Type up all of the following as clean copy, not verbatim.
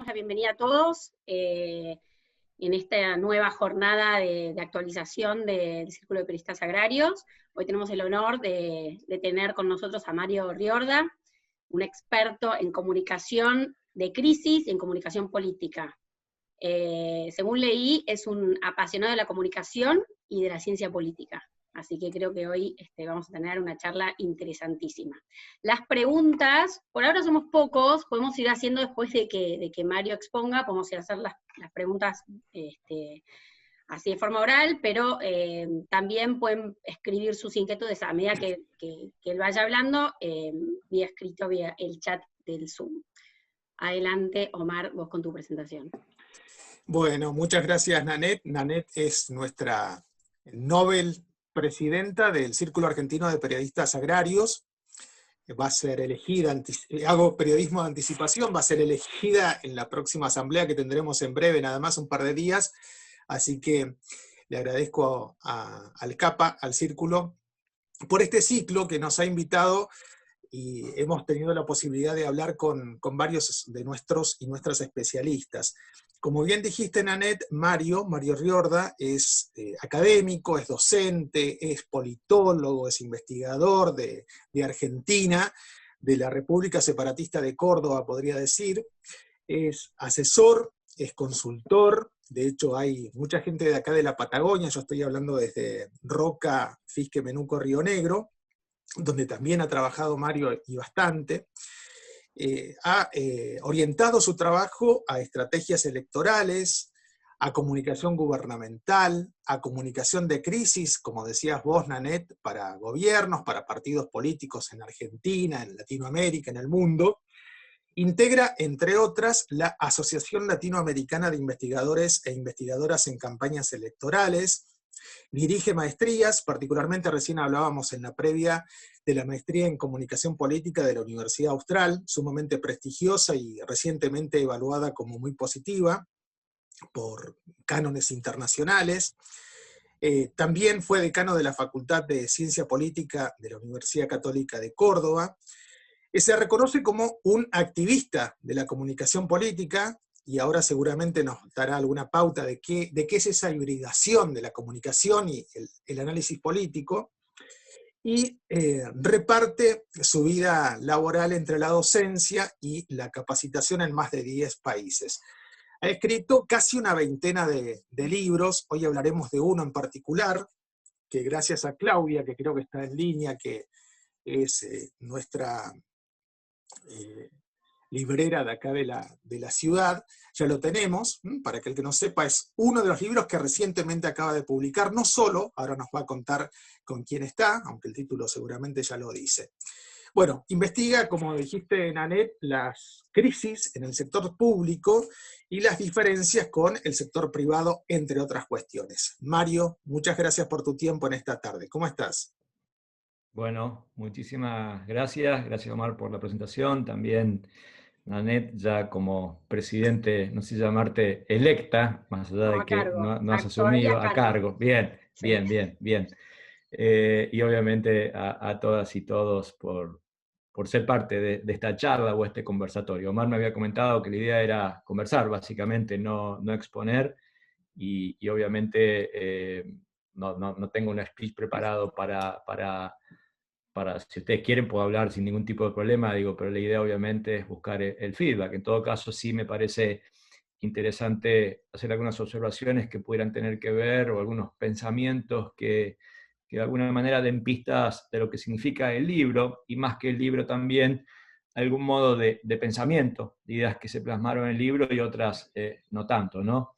la bienvenida a todos en esta nueva jornada de actualización del Círculo de Periodistas Agrarios. Hoy tenemos el honor de tener con nosotros a Mario Riorda, un experto en comunicación de crisis y en comunicación política. Según leí, es un apasionado de la comunicación y de la ciencia política. Así que creo que hoy vamos a tener una charla interesantísima. Las preguntas, por ahora somos pocos, podemos ir haciendo después de que Mario exponga, podemos ir a hacer las preguntas así de forma oral, pero también pueden escribir sus inquietudes a medida que él vaya hablando, vía escrito, vía el chat del Zoom. Adelante, Omar, vos con tu presentación. Bueno, muchas gracias, Nanette. Nanette es nuestra Nobel presidenta del Círculo Argentino de Periodistas Agrarios. Va a ser elegida, hago periodismo de anticipación, va a ser elegida en la próxima asamblea que tendremos en breve, nada más un par de días. Así que le agradezco al CAPA, al Círculo, por este ciclo que nos ha invitado y hemos tenido la posibilidad de hablar con varios de nuestros y nuestras especialistas. Como bien dijiste, Nanette, Mario Riorda es académico, es docente, es politólogo, es investigador de Argentina, de la República Separatista de Córdoba, podría decir, es asesor, es consultor. De hecho hay mucha gente de acá de la Patagonia, yo estoy hablando desde Roca, Fisque, Menuco, Río Negro, donde también ha trabajado Mario y bastante. Ha orientado su trabajo a estrategias electorales, a comunicación gubernamental, a comunicación de crisis, como decías vos, Nanette, para gobiernos, para partidos políticos en Argentina, en Latinoamérica, en el mundo. Integra, entre otras, la Asociación Latinoamericana de Investigadores e Investigadoras en Campañas Electorales. Dirige maestrías, particularmente recién hablábamos en la previa de la maestría en comunicación política de la Universidad Austral, sumamente prestigiosa y recientemente evaluada como muy positiva por cánones internacionales. También fue decano de la Facultad de Ciencia Política de la Universidad Católica de Córdoba. Se reconoce como un activista de la comunicación política, y ahora seguramente nos dará alguna pauta de qué es esa hibridación de la comunicación y el análisis político, y reparte su vida laboral entre la docencia y la capacitación en más de 10 países. Ha escrito casi una veintena de libros, hoy hablaremos de uno en particular, que gracias a Claudia, que creo que está en línea, que es nuestra librera de acá de la ciudad, ya lo tenemos. Para aquel que no sepa, es uno de los libros que recientemente acaba de publicar, no solo, ahora nos va a contar con quién está, aunque el título seguramente ya lo dice. Bueno, investiga, como dijiste, Nanette, las crisis en el sector público y las diferencias con el sector privado, entre otras cuestiones. Mario, muchas gracias por tu tiempo en esta tarde. ¿Cómo estás? Bueno, muchísimas gracias. Gracias, Omar, por la presentación. También, Nanette, ya como presidente, no sé llamarte electa, más allá de que no has asumido, a cargo. Bien, sí. Bien. Y obviamente a todas y todos por ser parte de esta charla o este conversatorio. Omar me había comentado que la idea era conversar, básicamente, no exponer, y obviamente no tengo un speech preparado para, si ustedes quieren, puedo hablar sin ningún tipo de problema, pero la idea obviamente es buscar el feedback. En todo caso, sí me parece interesante hacer algunas observaciones que pudieran tener que ver, o algunos pensamientos que de alguna manera den pistas de lo que significa el libro, y más que el libro también, algún modo de pensamiento, de ideas que se plasmaron en el libro y otras no tanto, ¿no?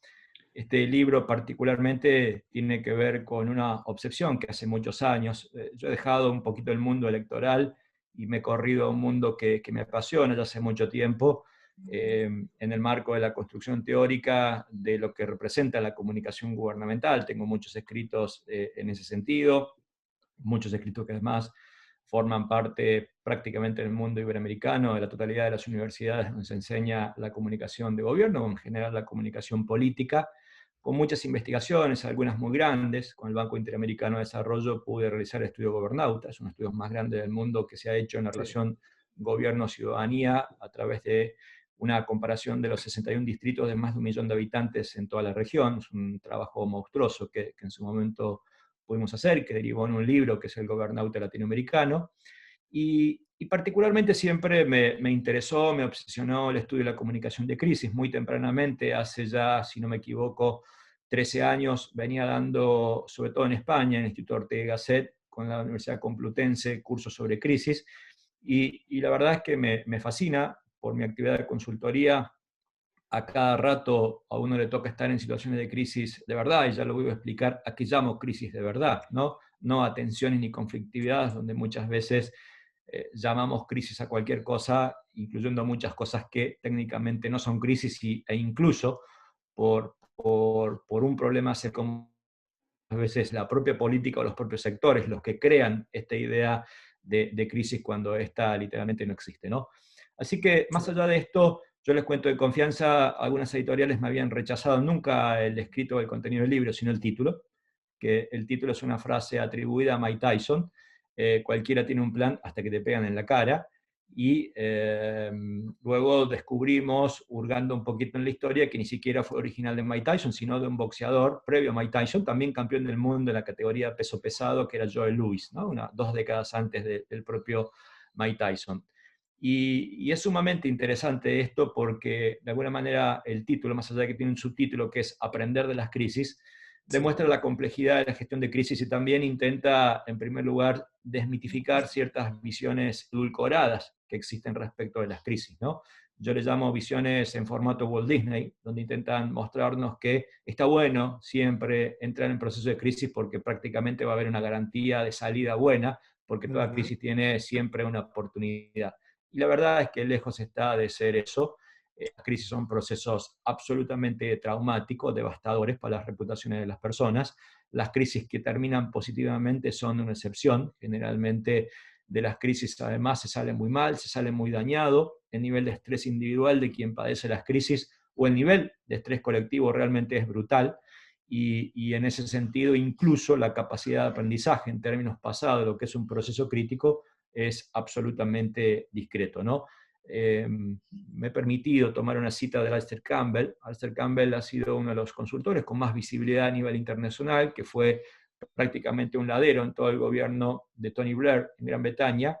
Este libro particularmente tiene que ver con una obsesión que hace muchos años. Yo he dejado un poquito el mundo electoral y me he corrido a un mundo que me apasiona ya hace mucho tiempo, en el marco de la construcción teórica de lo que representa la comunicación gubernamental. Tengo muchos escritos en ese sentido, muchos escritos que además forman parte prácticamente del mundo iberoamericano, de la totalidad de las universidades donde se enseña la comunicación de gobierno, en general la comunicación política, con muchas investigaciones, algunas muy grandes. Con el Banco Interamericano de Desarrollo pude realizar el estudio Gobernauta, es uno de los estudios más grandes del mundo que se ha hecho en la relación gobierno-ciudadanía a través de una comparación de los 61 distritos de más de 1 millón de habitantes en toda la región. Es un trabajo monstruoso que en su momento pudimos hacer, que derivó en un libro que es El Gobernauta Latinoamericano. Y particularmente siempre me interesó, me obsesionó el estudio de la comunicación de crisis. Muy tempranamente, hace ya, si no me equivoco, 13 años, venía dando, sobre todo en España, en el Instituto Ortega y Gasset, con la Universidad Complutense, cursos sobre crisis. Y la verdad es que me fascina por mi actividad de consultoría. A cada rato a uno le toca estar en situaciones de crisis de verdad, y ya lo voy a explicar a qué llamo crisis de verdad, ¿no? No a tensiones ni conflictividades, donde muchas veces llamamos crisis a cualquier cosa, incluyendo muchas cosas que técnicamente no son crisis, e incluso por un problema como a veces la propia política o los propios sectores los que crean esta idea de crisis cuando esta literalmente no existe, ¿no? Así que, más allá de esto, yo les cuento de confianza, algunas editoriales me habían rechazado nunca el escrito o el contenido del libro, sino el título, que el título es una frase atribuida a Mike Tyson: cualquiera tiene un plan hasta que te pegan en la cara. Y luego descubrimos, hurgando un poquito en la historia, que ni siquiera fue original de Mike Tyson, sino de un boxeador previo a Mike Tyson, también campeón del mundo en la categoría peso pesado, que era Joe Louis, ¿no? 2 décadas antes del propio Mike Tyson. Y es sumamente interesante esto porque, de alguna manera, el título, más allá de que tiene un subtítulo que es Aprender de las crisis, demuestra la complejidad de la gestión de crisis y también intenta, en primer lugar, desmitificar ciertas visiones edulcoradas que existen respecto de las crisis, ¿no? Yo le llamo visiones en formato Walt Disney, donde intentan mostrarnos que está bueno siempre entrar en proceso de crisis porque prácticamente va a haber una garantía de salida buena, porque toda crisis tiene siempre una oportunidad. Y la verdad es que lejos está de ser eso. Las crisis son procesos absolutamente traumáticos, devastadores para las reputaciones de las personas. Las crisis que terminan positivamente son una excepción. Generalmente de las crisis además se sale muy mal, se sale muy dañado. El nivel de estrés individual de quien padece las crisis o el nivel de estrés colectivo realmente es brutal. Y en ese sentido, incluso la capacidad de aprendizaje en términos pasados de lo que es un proceso crítico es absolutamente discreto, ¿no? Me he permitido tomar una cita de Alastair Campbell. Alastair Campbell ha sido uno de los consultores con más visibilidad a nivel internacional, que fue prácticamente un ladero en todo el gobierno de Tony Blair en Gran Bretaña,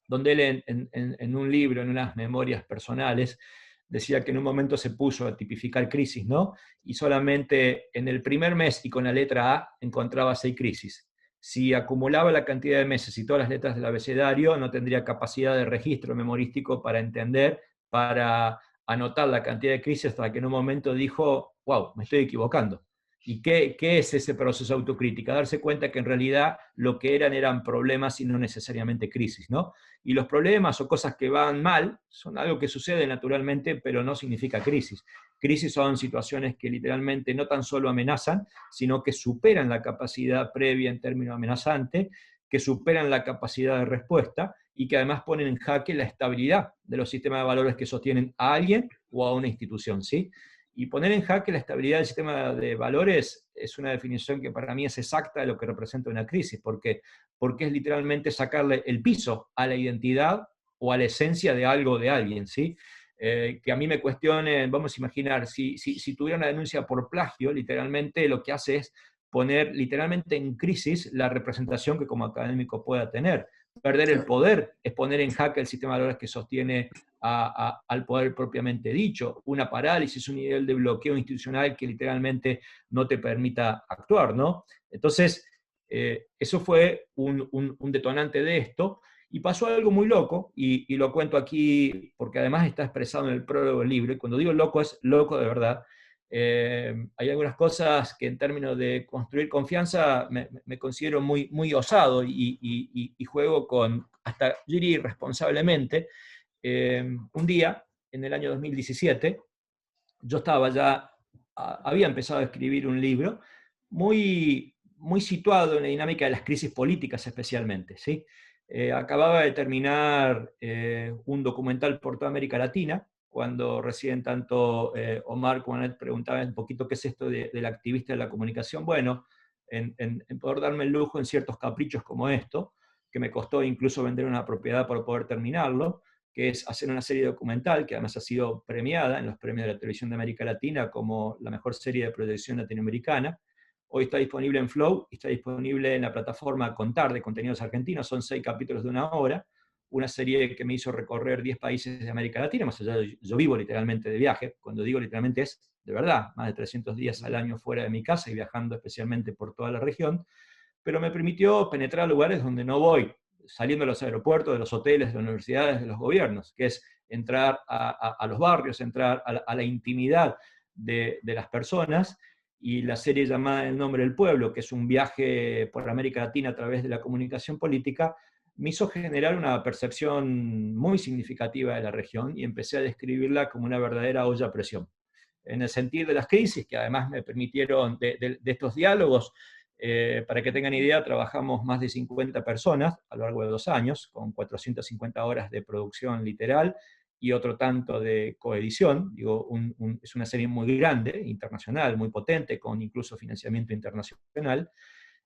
donde él en un libro, en unas memorias personales, decía que en un momento se puso a tipificar crisis, ¿no? Y solamente en el primer mes y con la letra A encontraba 6 crisis. Si acumulaba la cantidad de meses y todas las letras del abecedario, no tendría capacidad de registro memorístico para entender, para anotar la cantidad de crisis, hasta que en un momento dijo, wow, me estoy equivocando. ¿Y qué es ese proceso de autocrítica? Darse cuenta que en realidad lo que eran problemas y no necesariamente crisis, ¿no? Y los problemas o cosas que van mal son algo que sucede naturalmente, pero no significa crisis. Crisis son situaciones que literalmente no tan solo amenazan, sino que superan la capacidad previa en términos amenazantes, que superan la capacidad de respuesta y que además ponen en jaque la estabilidad de los sistemas de valores que sostienen a alguien o a una institución, ¿sí? Y poner en jaque la estabilidad del sistema de valores es una definición que para mí es exacta de lo que representa una crisis, porque es literalmente sacarle el piso a la identidad o a la esencia de algo o de alguien, ¿sí? Que a mí me cuestionen, vamos a imaginar, si tuviera una denuncia por plagio, literalmente lo que hace es poner literalmente en crisis la representación que como académico pueda tener. Perder el poder es poner en jaque el sistema de valores que sostiene al poder propiamente dicho, una parálisis, un nivel de bloqueo institucional que literalmente no te permita actuar, ¿no? Entonces, eso fue un detonante de esto, y pasó algo muy loco, y lo cuento aquí porque además está expresado en el prólogo del libro, y cuando digo loco es loco de verdad. Hay algunas cosas que en términos de construir confianza me considero muy, muy osado y juego con, hasta yo diría irresponsablemente. Un día, en el año 2017, yo estaba ya, había empezado a escribir un libro muy, muy situado en la dinámica de las crisis políticas especialmente, ¿sí? Acababa de terminar un documental por toda América Latina, cuando recién tanto Omar como Anet preguntaban un poquito qué es esto del activista de la comunicación. Bueno, en poder darme el lujo en ciertos caprichos como esto, que me costó incluso vender una propiedad para poder terminarlo, que es hacer una serie documental, que además ha sido premiada en los premios de la televisión de América Latina como la mejor serie de proyección latinoamericana. Hoy está disponible en Flow, y está disponible en la plataforma Contar de Contenidos Argentinos, son 6 capítulos de 1 hora, una serie que me hizo recorrer 10 países de América Latina, más allá de, yo vivo literalmente de viaje, cuando digo literalmente es de verdad, más de 300 días al año fuera de mi casa y viajando especialmente por toda la región, pero me permitió penetrar a lugares donde no voy, saliendo de los aeropuertos, de los hoteles, de las universidades, de los gobiernos, que es entrar a los barrios, entrar a la intimidad de las personas, y la serie llamada El Nombre del Pueblo, que es un viaje por América Latina a través de la comunicación política, me hizo generar una percepción muy significativa de la región y empecé a describirla como una verdadera olla a presión. En el sentido de las crisis, que además me permitieron de estos diálogos, para que tengan idea, trabajamos más de 50 personas a lo largo de 2 años, con 450 horas de producción literal y otro tanto de coedición. Digo, es una serie muy grande, internacional, muy potente, con incluso financiamiento internacional.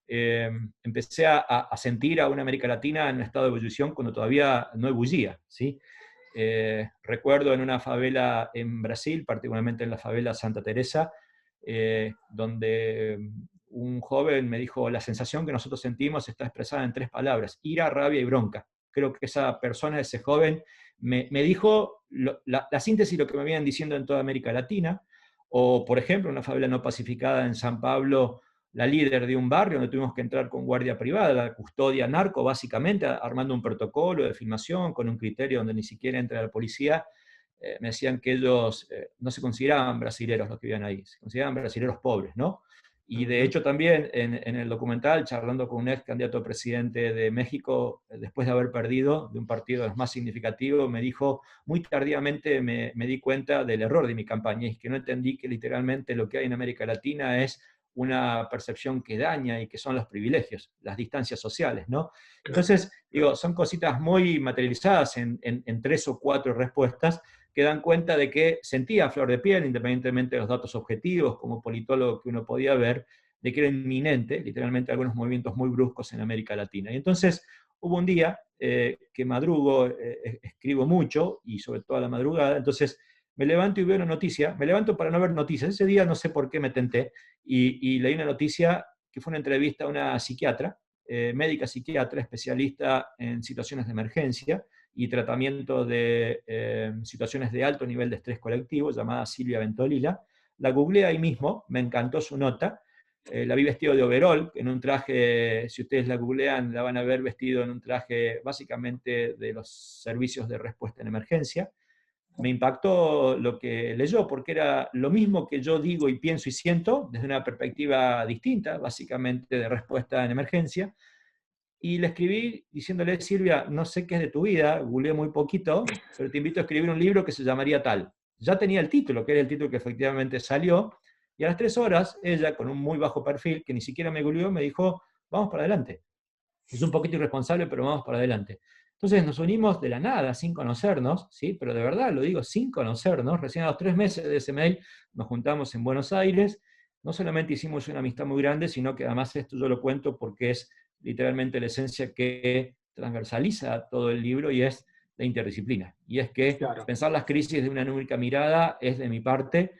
Empecé a sentir a una América Latina en un estado de ebullición cuando todavía no ebullía, ¿sí? Recuerdo en una favela en Brasil, particularmente en la favela Santa Teresa, donde un joven me dijo: la sensación que nosotros sentimos está expresada en 3 palabras: ira, rabia y bronca. Creo que esa persona, ese joven, me dijo la síntesis de lo que me habían diciendo en toda América Latina. O, por ejemplo, una favela no pacificada en San Pablo, la líder de un barrio donde tuvimos que entrar con guardia privada, la custodia narco, básicamente, armando un protocolo de filmación con un criterio donde ni siquiera entra la policía. Me decían que ellos no se consideraban brasileros los que vivían ahí, se consideraban brasileros pobres, ¿no? Y de hecho también en el documental, charlando con un ex candidato a presidente de México, después de haber perdido de un partido de los más significativos, me dijo: muy tardíamente me di cuenta del error de mi campaña, y es que no entendí que literalmente lo que hay en América Latina es una percepción que daña y que son los privilegios, las distancias sociales, ¿no? Entonces, digo, son cositas muy materializadas en 3 o 4 respuestas que dan cuenta de que sentía a flor de piel, independientemente de los datos objetivos, como politólogo que uno podía ver, de que era inminente, literalmente, algunos movimientos muy bruscos en América Latina. Y entonces hubo un día que madrugo, escribo mucho, y sobre todo a la madrugada, entonces me levanto y veo una noticia, me levanto para no ver noticias, ese día no sé por qué me tenté, y leí una noticia que fue una entrevista a una psiquiatra, médica psiquiatra, especialista en situaciones de emergencia y tratamiento de situaciones de alto nivel de estrés colectivo, llamada Silvia Ventolila. La googleé ahí mismo, me encantó su nota, la vi vestido de overol, en un traje, si ustedes la googlean, la van a ver vestido en un traje básicamente de los servicios de respuesta en emergencia. Me impactó lo que leyó, porque era lo mismo que yo digo y pienso y siento, desde una perspectiva distinta, básicamente de respuesta en emergencia. Y le escribí diciéndole: Silvia, no sé qué es de tu vida, googleé muy poquito, pero te invito a escribir un libro que se llamaría tal. Ya tenía el título, que era el título que efectivamente salió, y a las 3 horas, ella, con un muy bajo perfil, que ni siquiera me googleó, me dijo: vamos para adelante. Es un poquito irresponsable, pero vamos para adelante. Entonces nos unimos de la nada, sin conocernos, ¿sí? Pero de verdad lo digo, sin conocernos. Recién a los 3 meses de ese mail nos juntamos en Buenos Aires. No solamente hicimos una amistad muy grande, sino que además esto yo lo cuento porque es literalmente la esencia que transversaliza todo el libro, y es la interdisciplina. Y es que pensar las crisis de una única mirada es, de mi parte,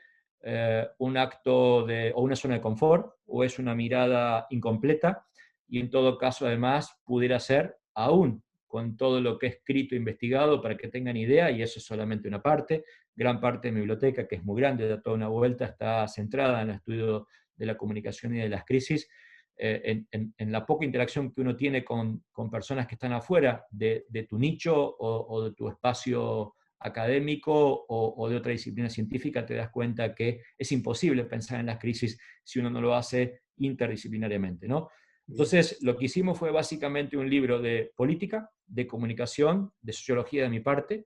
un acto o una zona de confort, o es una mirada incompleta, y en todo caso además pudiera ser, aún con todo lo que he escrito e investigado, para que tengan idea, y eso es solamente una parte, gran parte de mi biblioteca, que es muy grande, da toda una vuelta, está centrada en el estudio de la comunicación y de las crisis, en la poca interacción que uno tiene con personas que están afuera de tu nicho o de tu espacio académico o de otra disciplina científica, te das cuenta que es imposible pensar en las crisis si uno no lo hace interdisciplinariamente, ¿no? Entonces, lo que hicimos fue básicamente un libro de política, de comunicación, de sociología de mi parte,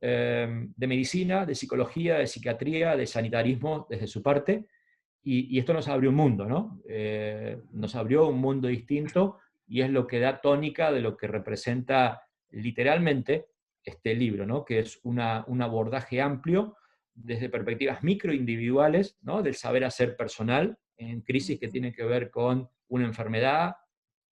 de medicina, de psicología, de psiquiatría, de sanitarismo desde su parte, y esto nos abrió un mundo, ¿no? Nos abrió un mundo distinto, y es lo que da tónica de lo que representa literalmente este libro, ¿no? Que es un abordaje amplio desde perspectivas microindividuales, ¿no? Del saber hacer personal en crisis que tiene que ver con una enfermedad,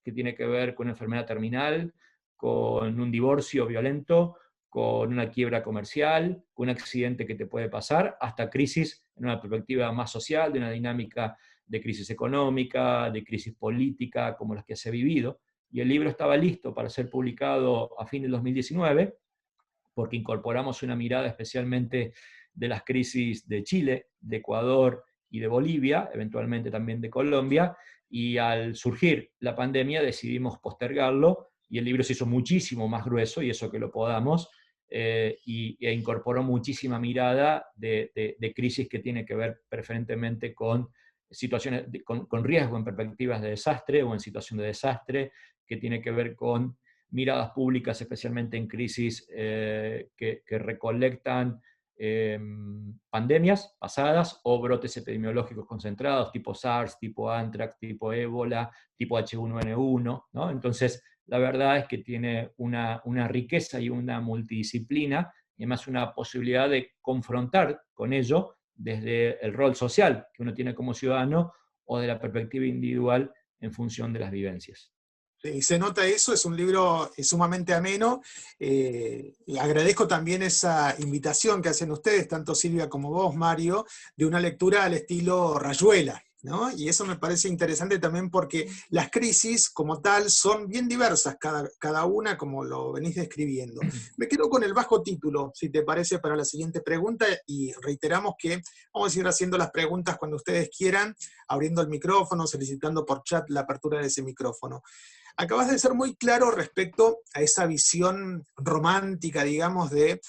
que tiene que ver con una enfermedad terminal, con un divorcio violento, con una quiebra comercial, con un accidente que te puede pasar, hasta crisis en una perspectiva más social, de una dinámica de crisis económica, de crisis política, como las que se ha vivido. Y el libro estaba listo para ser publicado a fin del 2019, porque incorporamos una mirada especialmente de las crisis de Chile, de Ecuador y de Bolivia, eventualmente también de Colombia, y al surgir la pandemia decidimos postergarlo, y el libro se hizo muchísimo más grueso, y eso que lo podamos, e incorporó muchísima mirada de crisis que tiene que ver preferentemente con situaciones, con riesgo en perspectivas de desastre o en situación de desastre, que tiene que ver con miradas públicas, especialmente en crisis que recolectan pandemias pasadas o brotes epidemiológicos concentrados, tipo SARS, tipo Anthrax, tipo ébola, tipo H1N1, ¿no? Entonces, la verdad es que tiene una riqueza y una multidisciplina, y además una posibilidad de confrontar con ello desde el rol social que uno tiene como ciudadano o de la perspectiva individual en función de las vivencias. Y se nota eso, es un libro sumamente ameno. Y agradezco también esa invitación que hacen ustedes, tanto Silvia como vos, Mario, de una lectura al estilo Rayuela, ¿no? Y eso me parece interesante también porque las crisis como tal son bien diversas, cada una como lo venís describiendo. Me quedo con el bajo título, si te parece, para la siguiente pregunta, y reiteramos que vamos a ir haciendo las preguntas cuando ustedes quieran, abriendo el micrófono, solicitando por chat la apertura de ese micrófono. Acabas de ser muy claro respecto a esa visión romántica, digamos, de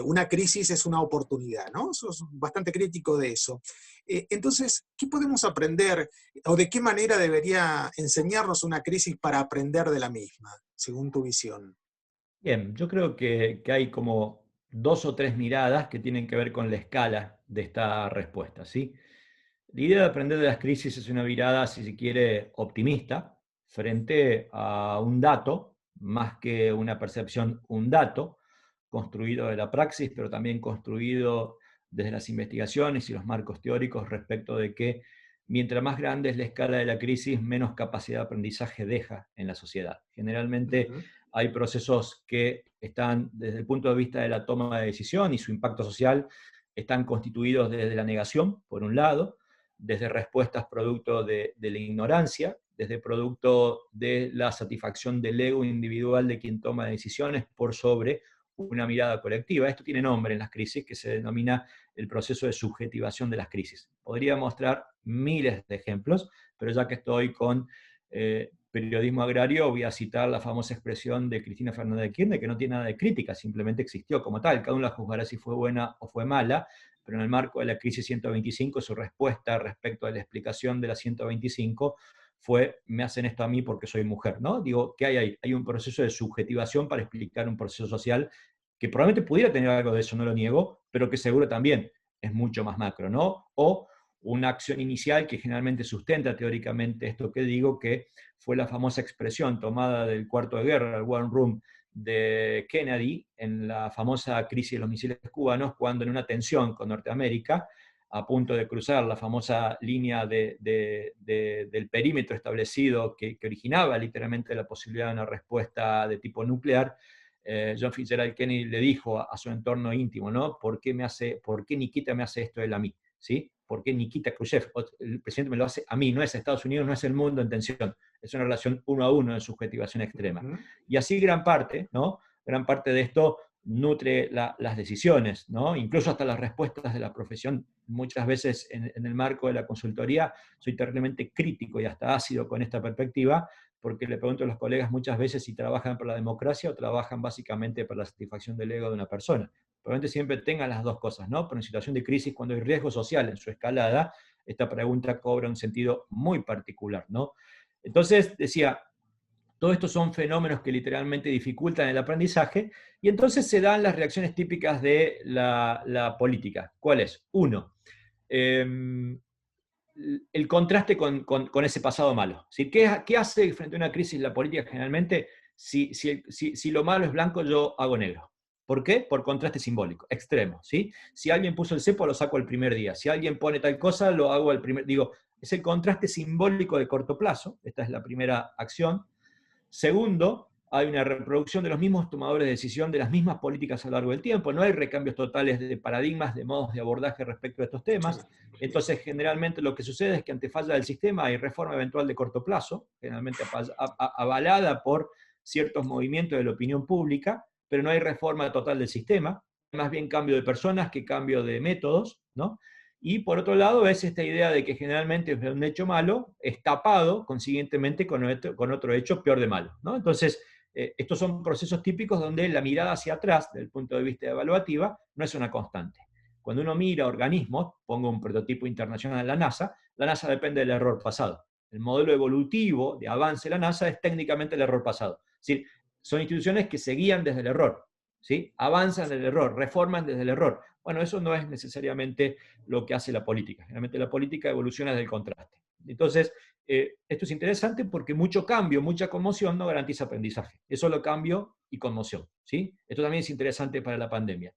una crisis es una oportunidad, ¿no? Sos bastante crítico de eso. Entonces, ¿qué podemos aprender o de qué manera debería enseñarnos una crisis para aprender de la misma, según tu visión? Bien, yo creo que hay como 2 o 3 miradas que tienen que ver con la escala de esta respuesta, ¿sí? La idea de aprender de las crisis es una mirada, si se quiere, optimista, frente a un dato, más que una percepción, un dato, construido de la praxis, pero también construido desde las investigaciones y los marcos teóricos respecto de que mientras más grande es la escala de la crisis, menos capacidad de aprendizaje deja en la sociedad. Generalmente hay procesos que están, desde el punto de vista de la toma de decisión y su impacto social, están constituidos desde la negación, por un lado, desde respuestas producto de la ignorancia, desde producto de la satisfacción del ego individual de quien toma decisiones por sobre una mirada colectiva. Esto tiene nombre en las crisis, que se denomina el proceso de subjetivación de las crisis. Podría mostrar miles de ejemplos, pero ya que estoy con periodismo agrario, voy a citar la famosa expresión de Cristina Fernández de Kirchner, que no tiene nada de crítica, simplemente existió como tal. Cada uno la juzgará si fue buena o fue mala, pero en el marco de la crisis 125, su respuesta respecto a la explicación de la 125 fue: me hacen esto a mí porque soy mujer, ¿no? Digo, ¿qué hay ahí? Hay un proceso de subjetivación para explicar un proceso social que probablemente pudiera tener algo de eso, no lo niego, pero que seguro también es mucho más macro, ¿no? O una acción inicial que generalmente sustenta teóricamente esto que digo, que fue la famosa expresión tomada del cuarto de guerra, el War Room, de Kennedy en la famosa crisis de los misiles cubanos, cuando en una tensión con Norteamérica, a punto de cruzar la famosa línea del perímetro establecido que originaba literalmente la posibilidad de una respuesta de tipo nuclear, John Fitzgerald Kennedy le dijo a su entorno íntimo, ¿no? ¿Por qué Nikita me hace esto él a mí? ¿Sí? ¿Por qué Nikita Khrushchev, el presidente, me lo hace a mí? No es Estados Unidos, no es el mundo en tensión. Es una relación uno a uno de subjetivación extrema. Y así gran parte, ¿no? Gran parte de esto nutre las decisiones, ¿no? Incluso hasta las respuestas de la profesión. Muchas veces en el marco de la consultoría soy terriblemente crítico y hasta ácido con esta perspectiva, porque le pregunto a los colegas muchas veces si trabajan por la democracia o trabajan básicamente por la satisfacción del ego de una persona. Probablemente siempre tengan las dos cosas, ¿no? Pero en situación de crisis, cuando hay riesgo social en su escalada, esta pregunta cobra un sentido muy particular, ¿no? Entonces, decía, todo esto son fenómenos que literalmente dificultan el aprendizaje, y entonces se dan las reacciones típicas de la política. ¿Cuál es? Uno, el contraste con ese pasado malo. ¿Sí? ¿Qué hace frente a una crisis la política generalmente? Si lo malo es blanco, yo hago negro. ¿Por qué? Por contraste simbólico, extremo. ¿Sí? Si alguien puso el cepo, lo saco el primer día. Si alguien pone tal cosa, lo hago el primer... Digo, es el contraste simbólico de corto plazo. Esta es la primera acción. Segundo, hay una reproducción de los mismos tomadores de decisión, de las mismas políticas a lo largo del tiempo, no hay recambios totales de paradigmas, de modos de abordaje respecto a estos temas. Entonces, generalmente lo que sucede es que ante falla del sistema hay reforma eventual de corto plazo, generalmente avalada por ciertos movimientos de la opinión pública, pero no hay reforma total del sistema, más bien cambio de personas que cambio de métodos, ¿no? Y por otro lado es esta idea de que generalmente un hecho malo es tapado consiguientemente con otro hecho peor de malo, ¿no? Entonces, estos son procesos típicos donde la mirada hacia atrás, desde el punto de vista evaluativa, no es una constante. Cuando uno mira organismos, pongo un prototipo internacional de la NASA depende del error pasado. El modelo evolutivo de avance de la NASA es técnicamente el error pasado. Es decir, son instituciones que se guían desde el error, ¿sí? Avanzan desde el error, reforman desde el error. Bueno, eso no es necesariamente lo que hace la política. Generalmente la política evoluciona desde el contraste. Entonces, esto es interesante porque mucho cambio, mucha conmoción no garantiza aprendizaje. Es solo cambio y conmoción, ¿sí? Esto también es interesante para la pandemia.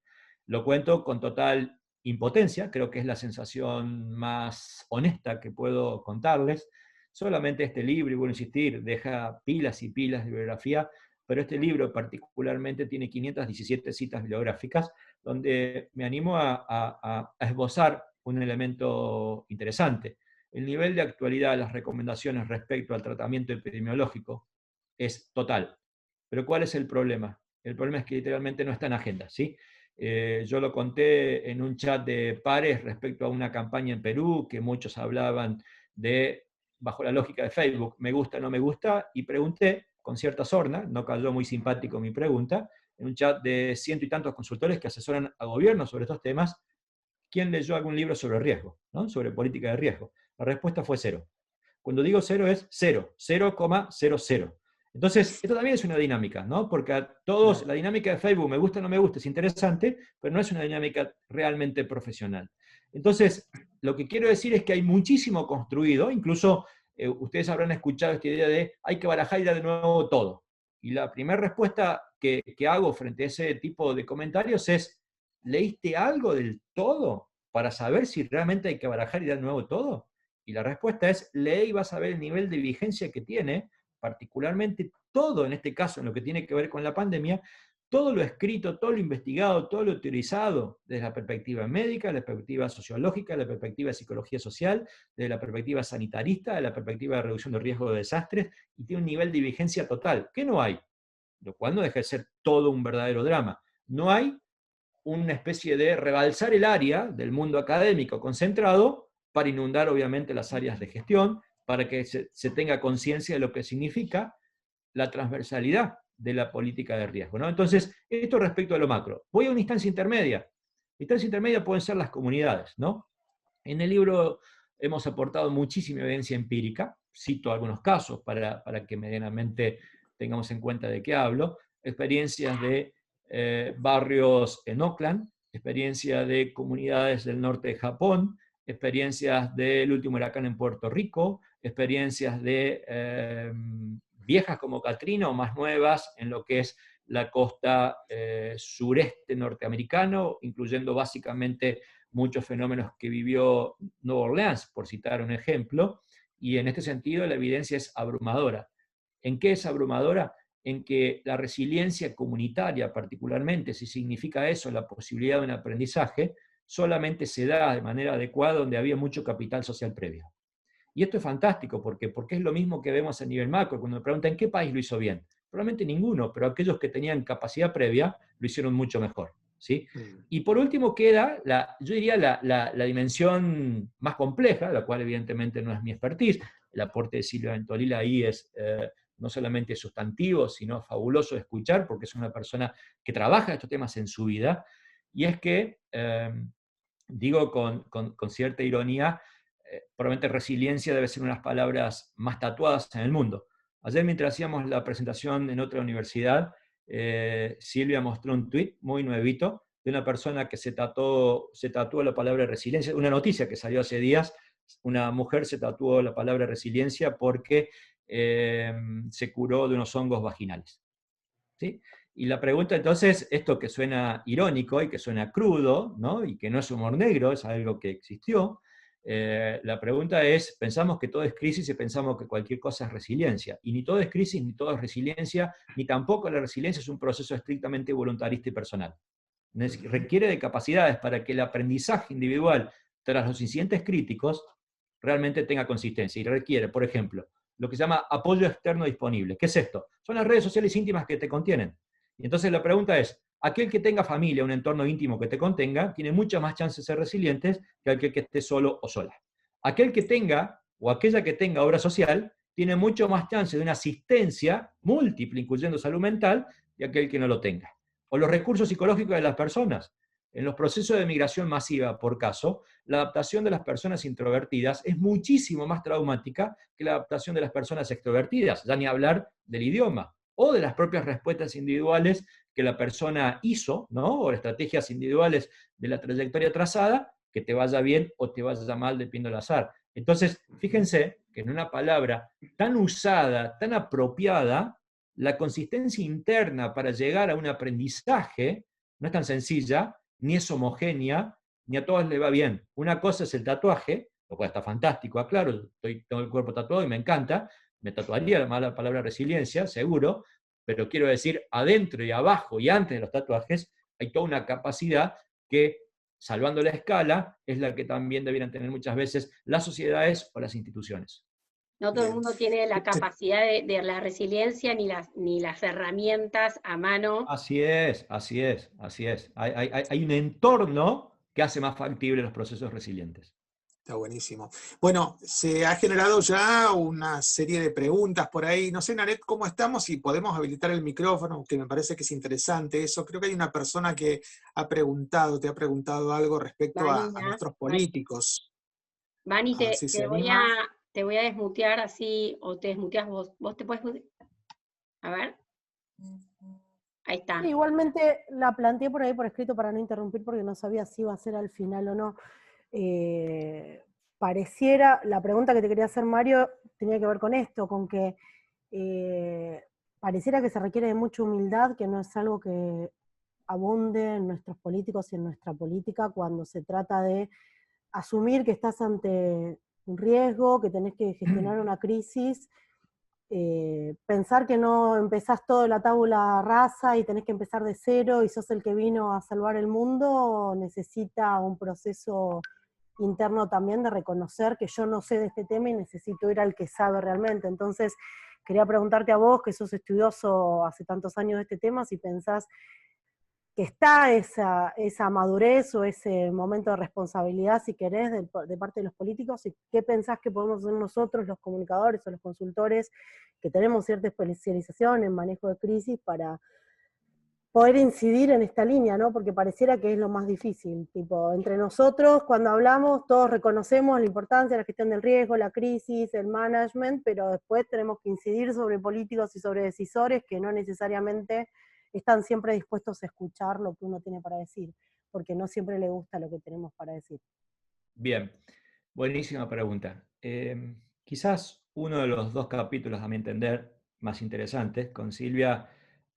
Lo cuento con total impotencia, creo que es la sensación más honesta que puedo contarles. Solamente este libro, y vuelvo a insistir, deja pilas y pilas de bibliografía, pero este libro particularmente tiene 517 citas bibliográficas, donde me animo a esbozar un elemento interesante. El nivel de actualidad de las recomendaciones respecto al tratamiento epidemiológico es total. Pero ¿cuál es el problema? El problema es que literalmente no está en agenda, ¿sí? Yo lo conté en un chat de pares respecto a una campaña en Perú, que muchos hablaban de, bajo la lógica de Facebook, me gusta, no me gusta, y pregunté, con cierta sorna, no cayó muy simpático mi pregunta, en un chat de 100 y tantos consultores que asesoran a gobiernos sobre estos temas, ¿quién leyó algún libro sobre riesgo, ¿no? Sobre política de riesgo? La respuesta fue 0. Cuando digo 0 es 0, 0,00. Entonces, esto también es una dinámica, ¿no? Porque a todos, la dinámica de Facebook, me gusta o no me gusta, es interesante, pero no es una dinámica realmente profesional. Entonces, lo que quiero decir es que hay muchísimo construido, incluso ustedes habrán escuchado esta idea de hay que barajar y dar de nuevo todo. Y la primera respuesta que hago frente a ese tipo de comentarios es, ¿leíste algo del todo para saber si realmente hay que barajar y dar de nuevo todo? Y la respuesta es, lee y vas a ver el nivel de vigencia que tiene, particularmente todo, en este caso, en lo que tiene que ver con la pandemia, todo lo escrito, todo lo investigado, todo lo teorizado, desde la perspectiva médica, la perspectiva sociológica, la perspectiva de psicología social, desde la perspectiva sanitarista, de la perspectiva de reducción de riesgo de desastres, y tiene un nivel de vigencia total, que no hay, lo cual no deja de ser todo un verdadero drama. No hay una especie de rebalsar el área del mundo académico concentrado para inundar obviamente las áreas de gestión, para que se tenga conciencia de lo que significa la transversalidad de la política de riesgo, ¿no? Entonces, esto respecto a lo macro. Voy a una instancia intermedia. La instancia intermedia pueden ser las comunidades, ¿no? En el libro hemos aportado muchísima evidencia empírica, cito algunos casos para que medianamente tengamos en cuenta de qué hablo, experiencias de barrios en Oakland, experiencia de comunidades del norte de Japón, experiencias del último huracán en Puerto Rico, experiencias de viejas como Katrina o más nuevas en lo que es la costa sureste norteamericano, incluyendo básicamente muchos fenómenos que vivió Nueva Orleans, por citar un ejemplo, y en este sentido la evidencia es abrumadora. ¿En qué es abrumadora? En que la resiliencia comunitaria, particularmente, si significa eso, la posibilidad de un aprendizaje, solamente se da de manera adecuada donde había mucho capital social previo. Y esto es fantástico, porque es lo mismo que vemos a nivel macro, cuando me preguntan ¿en qué país lo hizo bien? Probablemente ninguno, pero aquellos que tenían capacidad previa lo hicieron mucho mejor, ¿sí? Y por último queda, yo diría, la dimensión más compleja, la cual evidentemente no es mi expertise. El aporte de Silvia Ventolila ahí es no solamente sustantivo, sino fabuloso de escuchar, porque es una persona que trabaja estos temas en su vida, y es que, digo con cierta ironía, probablemente resiliencia debe ser una de las palabras más tatuadas en el mundo. Ayer, mientras hacíamos la presentación en otra universidad, Silvia mostró un tuit muy nuevito de una persona que se tatuó la palabra resiliencia, una noticia que salió hace días, una mujer se tatuó la palabra resiliencia porque se curó de unos hongos vaginales. ¿Sí? Y la pregunta entonces, esto que suena irónico y que suena crudo, ¿no? Y que no es humor negro, es algo que existió, La pregunta es, pensamos que todo es crisis y pensamos que cualquier cosa es resiliencia. Y ni todo es crisis, ni todo es resiliencia, ni tampoco la resiliencia es un proceso estrictamente voluntarista y personal. Requiere de capacidades para que el aprendizaje individual tras los incidentes críticos realmente tenga consistencia. Y requiere, por ejemplo, lo que se llama apoyo externo disponible. ¿Qué es esto? Son las redes sociales íntimas que te contienen. Y entonces la pregunta es, aquel que tenga familia, un entorno íntimo que te contenga, tiene muchas más chances de ser resilientes que aquel que esté solo o sola. Aquel que tenga, o aquella que tenga obra social, tiene mucho más chances de una asistencia múltiple, incluyendo salud mental, que aquel que no lo tenga. O los recursos psicológicos de las personas. En los procesos de migración masiva, por caso, la adaptación de las personas introvertidas es muchísimo más traumática que la adaptación de las personas extrovertidas, ya ni hablar del idioma, o de las propias respuestas individuales que la persona hizo, ¿no? O estrategias individuales de la trayectoria trazada, que te vaya bien o te vaya mal dependiendo del azar. Entonces, fíjense que en una palabra tan usada, tan apropiada, la consistencia interna para llegar a un aprendizaje no es tan sencilla, ni es homogénea, ni a todos le va bien. Una cosa es el tatuaje, lo cual está fantástico, aclaro, tengo el cuerpo tatuado y me encanta, me tatuaría la palabra resiliencia, seguro, pero quiero decir, adentro y abajo y antes de los tatuajes, hay toda una capacidad que, salvando la escala, es la que también debieran tener muchas veces las sociedades o las instituciones. No todo el mundo tiene la capacidad de la resiliencia ni las herramientas a mano. Así es, así es, así es. Hay un entorno que hace más factibles los procesos resilientes. Está buenísimo. Bueno, se ha generado ya una serie de preguntas por ahí. No sé, Nanet, cómo estamos, si podemos habilitar el micrófono, que me parece que es interesante eso. Creo que hay una persona que te ha preguntado algo respecto a nuestros políticos. Vani, te voy a desmutear así, o te desmuteas vos. ¿Vos te puedes? A ver. Ahí está. Sí, igualmente la planteé por ahí por escrito para no interrumpir porque no sabía si iba a ser al final o no. Pareciera, la pregunta que te quería hacer, Mario, tenía que ver con esto, con que pareciera que se requiere de mucha humildad, que no es algo que abunde en nuestros políticos y en nuestra política cuando se trata de asumir que estás ante un riesgo, que tenés que gestionar una crisis, pensar que no empezás todo la tabula rasa y tenés que empezar de cero y sos el que vino a salvar el mundo, necesita un proceso interno también de reconocer que yo no sé de este tema y necesito ir al que sabe realmente. Entonces, quería preguntarte a vos, que sos estudioso hace tantos años de este tema, si pensás que está esa madurez o ese momento de responsabilidad, si querés, de parte de los políticos, y qué pensás que podemos hacer nosotros, los comunicadores o los consultores, que tenemos cierta especialización en manejo de crisis, para poder incidir en esta línea, ¿no? Porque pareciera que es lo más difícil. Tipo, entre nosotros, cuando hablamos, todos reconocemos la importancia de la gestión del riesgo, la crisis, el management, pero después tenemos que incidir sobre políticos y sobre decisores que no necesariamente están siempre dispuestos a escuchar lo que uno tiene para decir, porque no siempre le gusta lo que tenemos para decir. Bien, buenísima pregunta. Quizás uno de los dos capítulos, a mi entender, más interesantes, con Silvia,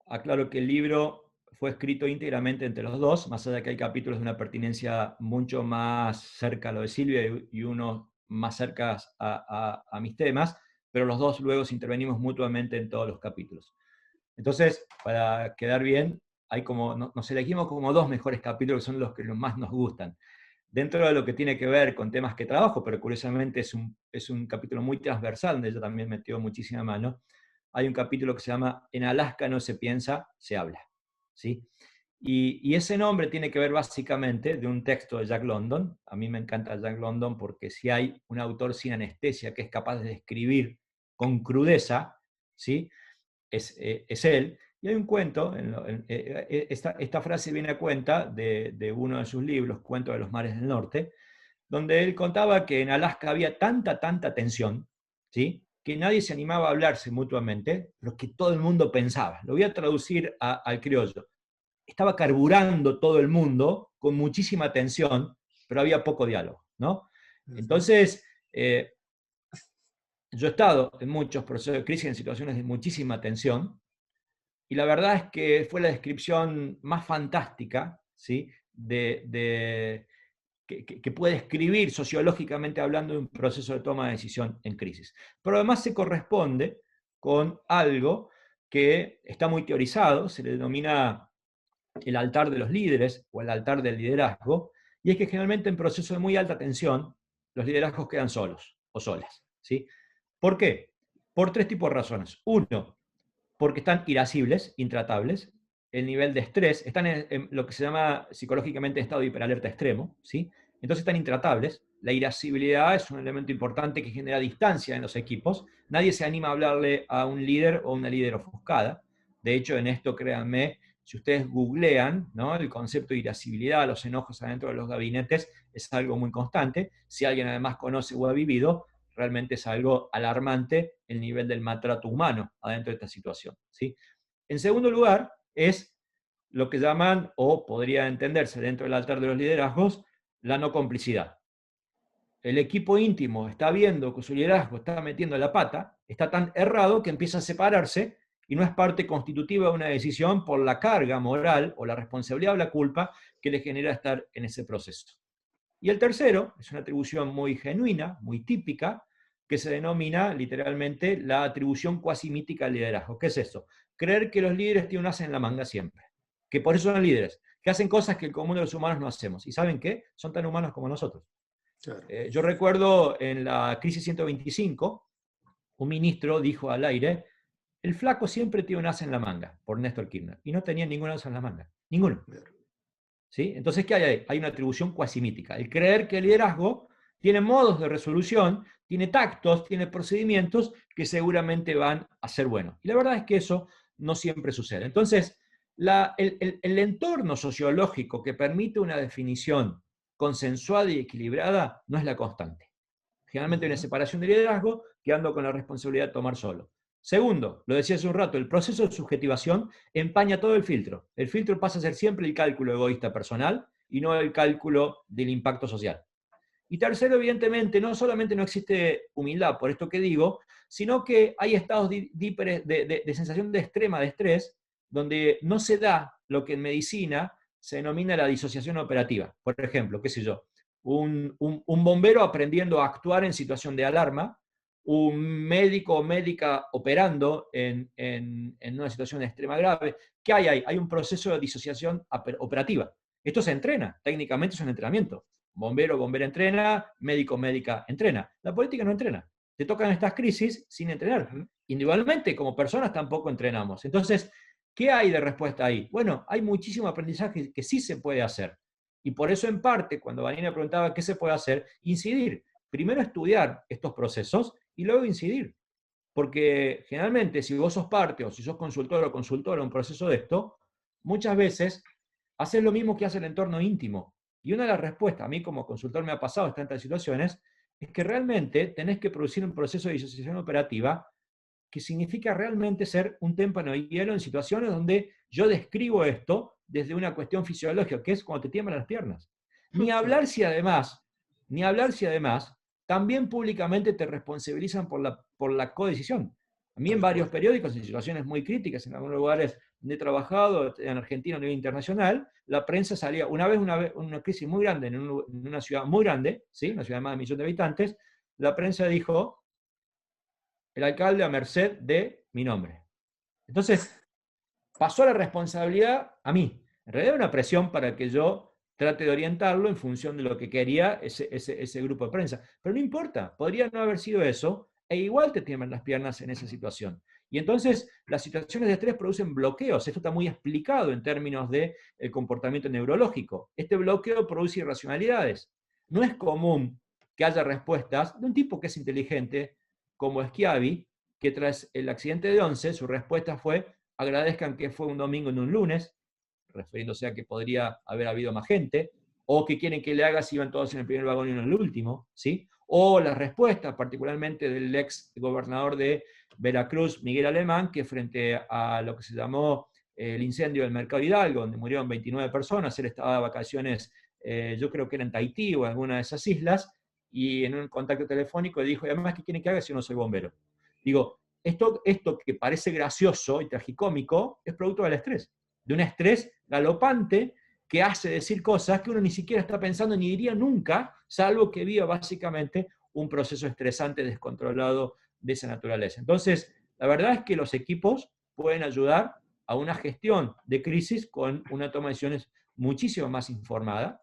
aclaro que el libro fue escrito íntegramente entre los dos, más allá de que hay capítulos de una pertinencia mucho más cerca a lo de Silvia y uno más cerca a mis temas, pero los dos luego intervenimos mutuamente en todos los capítulos. Entonces, para quedar bien, nos elegimos como dos mejores capítulos que son los que más nos gustan. Dentro de lo que tiene que ver con temas que trabajo, pero curiosamente es un capítulo muy transversal, donde yo también metió muchísima mano, hay un capítulo que se llama En Alaska no se piensa, se habla. ¿Sí? Y ese nombre tiene que ver básicamente de un texto de Jack London. A mí me encanta Jack London porque si hay un autor sin anestesia que es capaz de describir con crudeza, ¿sí? Es él. Y hay un cuento, esta frase viene a cuenta de uno de sus libros, Cuento de los Mares del Norte, donde él contaba que en Alaska había tanta tensión, ¿sí? Que nadie se animaba a hablarse mutuamente, pero que todo el mundo pensaba. Lo voy a traducir al criollo. Estaba carburando todo el mundo con muchísima tensión, pero había poco diálogo, ¿no? Entonces, yo he estado en muchos procesos de crisis, en situaciones de muchísima tensión, y la verdad es que fue la descripción más fantástica, ¿sí? de que puede escribir sociológicamente hablando de un proceso de toma de decisión en crisis. Pero además se corresponde con algo que está muy teorizado, se le denomina el altar de los líderes o el altar del liderazgo, y es que generalmente en procesos de muy alta tensión los liderazgos quedan solos o solas, ¿sí? ¿Por qué? Por tres tipos de razones. Uno, porque están irascibles, intratables, el nivel de estrés, están en lo que se llama psicológicamente estado de hiperalerta extremo, ¿sí? Entonces están intratables. La irascibilidad es un elemento importante que genera distancia en los equipos. Nadie se anima a hablarle a un líder o una líder ofuscada. De hecho, en esto, créanme, si ustedes googlean, ¿no?, el concepto de irascibilidad, los enojos adentro de los gabinetes, es algo muy constante. Si alguien además conoce o ha vivido, realmente es algo alarmante el nivel del maltrato humano adentro de esta situación, ¿sí? En segundo lugar, es lo que llaman, o podría entenderse dentro del altar de los liderazgos, la no complicidad. El equipo íntimo está viendo que su liderazgo está metiendo la pata, está tan errado que empieza a separarse y no es parte constitutiva de una decisión por la carga moral o la responsabilidad o la culpa que le genera estar en ese proceso. Y el tercero es una atribución muy genuina, muy típica, que se denomina literalmente la atribución cuasi mítica al liderazgo. ¿Qué es eso? Creer que los líderes tienen un as en la manga siempre, que por eso son líderes, que hacen cosas que el común de los humanos no hacemos. ¿Y saben qué? Son tan humanos como nosotros. Claro. Yo recuerdo en la crisis 125, un ministro dijo al aire, el flaco siempre tiene un as en la manga, por Néstor Kirchner, y no tenía ningún as en la manga, ninguno. ¿Sí? Entonces, ¿qué hay ahí? Hay una atribución cuasi mítica. El creer que el liderazgo tiene modos de resolución, tiene tactos, tiene procedimientos que seguramente van a ser buenos. Y la verdad es que eso no siempre sucede. Entonces, el entorno sociológico que permite una definición consensuada y equilibrada no es la constante. Generalmente hay una separación de liderazgo quedando con la responsabilidad de tomar solo. Segundo, lo decía hace un rato, el proceso de subjetivación empaña todo el filtro. El filtro pasa a ser siempre el cálculo egoísta personal y no el cálculo del impacto social. Y tercero, evidentemente, no solamente no existe humildad, por esto que digo, sino que hay estados de sensación de extrema de estrés, donde no se da lo que en medicina se denomina la disociación operativa. Por ejemplo, qué sé yo, un bombero aprendiendo a actuar en situación de alarma, un médico o médica operando en una situación extrema grave. ¿Qué hay ahí? Hay un proceso de disociación operativa. Esto se entrena, técnicamente es un entrenamiento. Bombero, bombera entrena, médico, médica entrena. La política no entrena. Te tocan estas crisis sin entrenar. Individualmente, como personas, tampoco entrenamos. Entonces, ¿qué hay de respuesta ahí? Bueno, hay muchísimo aprendizaje que sí se puede hacer. Y por eso, en parte, cuando Vanina preguntaba qué se puede hacer, incidir. Primero estudiar estos procesos y luego incidir. Porque generalmente, si vos sos parte o si sos consultor o consultora en un proceso de esto, muchas veces haces lo mismo que hace el entorno íntimo. Y una de las respuestas, a mí como consultor me ha pasado en tantas situaciones, es que realmente tenés que producir un proceso de disociación operativa que significa realmente ser un témpano de hielo en situaciones donde yo describo esto desde una cuestión fisiológica, que es cuando te tiemblan las piernas. Ni hablar si además, también públicamente te responsabilizan por la codecisión. A mí en varios periódicos, en situaciones muy críticas, en algunos lugares donde he trabajado, en Argentina a nivel internacional, la prensa salía, una crisis muy grande, en una ciudad muy grande, ¿sí?, una ciudad de más de 1 millón de habitantes, la prensa dijo, el alcalde a merced de mi nombre. Entonces, pasó la responsabilidad a mí. En realidad era una presión para que yo trate de orientarlo en función de lo que quería ese grupo de prensa. Pero no importa, podría no haber sido eso, e igual te tiemblan las piernas en esa situación. Y entonces las situaciones de estrés producen bloqueos. Esto está muy explicado en términos del comportamiento neurológico. Este bloqueo produce irracionalidades. No es común que haya respuestas de un tipo que es inteligente, como Schiavi, que tras el accidente de Once, su respuesta fue, agradezcan que fue un domingo en un lunes, refiriéndose a que podría haber habido más gente, o que quieren que le haga si iban todos en el primer vagón y no en el último, ¿sí? O las respuestas, particularmente del ex gobernador de Veracruz, Miguel Alemán, que frente a lo que se llamó el incendio del Mercado Hidalgo, donde murieron 29 personas, él estaba de vacaciones, yo creo que era en Tahití o en alguna de esas islas, y en un contacto telefónico dijo, y además, ¿qué quieren que haga si yo no soy bombero? Digo, esto que parece gracioso y tragicómico es producto del estrés, de un estrés galopante que hace decir cosas que uno ni siquiera está pensando ni diría nunca, salvo que viva básicamente un proceso estresante, descontrolado de esa naturaleza. Entonces, la verdad es que los equipos pueden ayudar a una gestión de crisis con una toma de decisiones muchísimo más informada,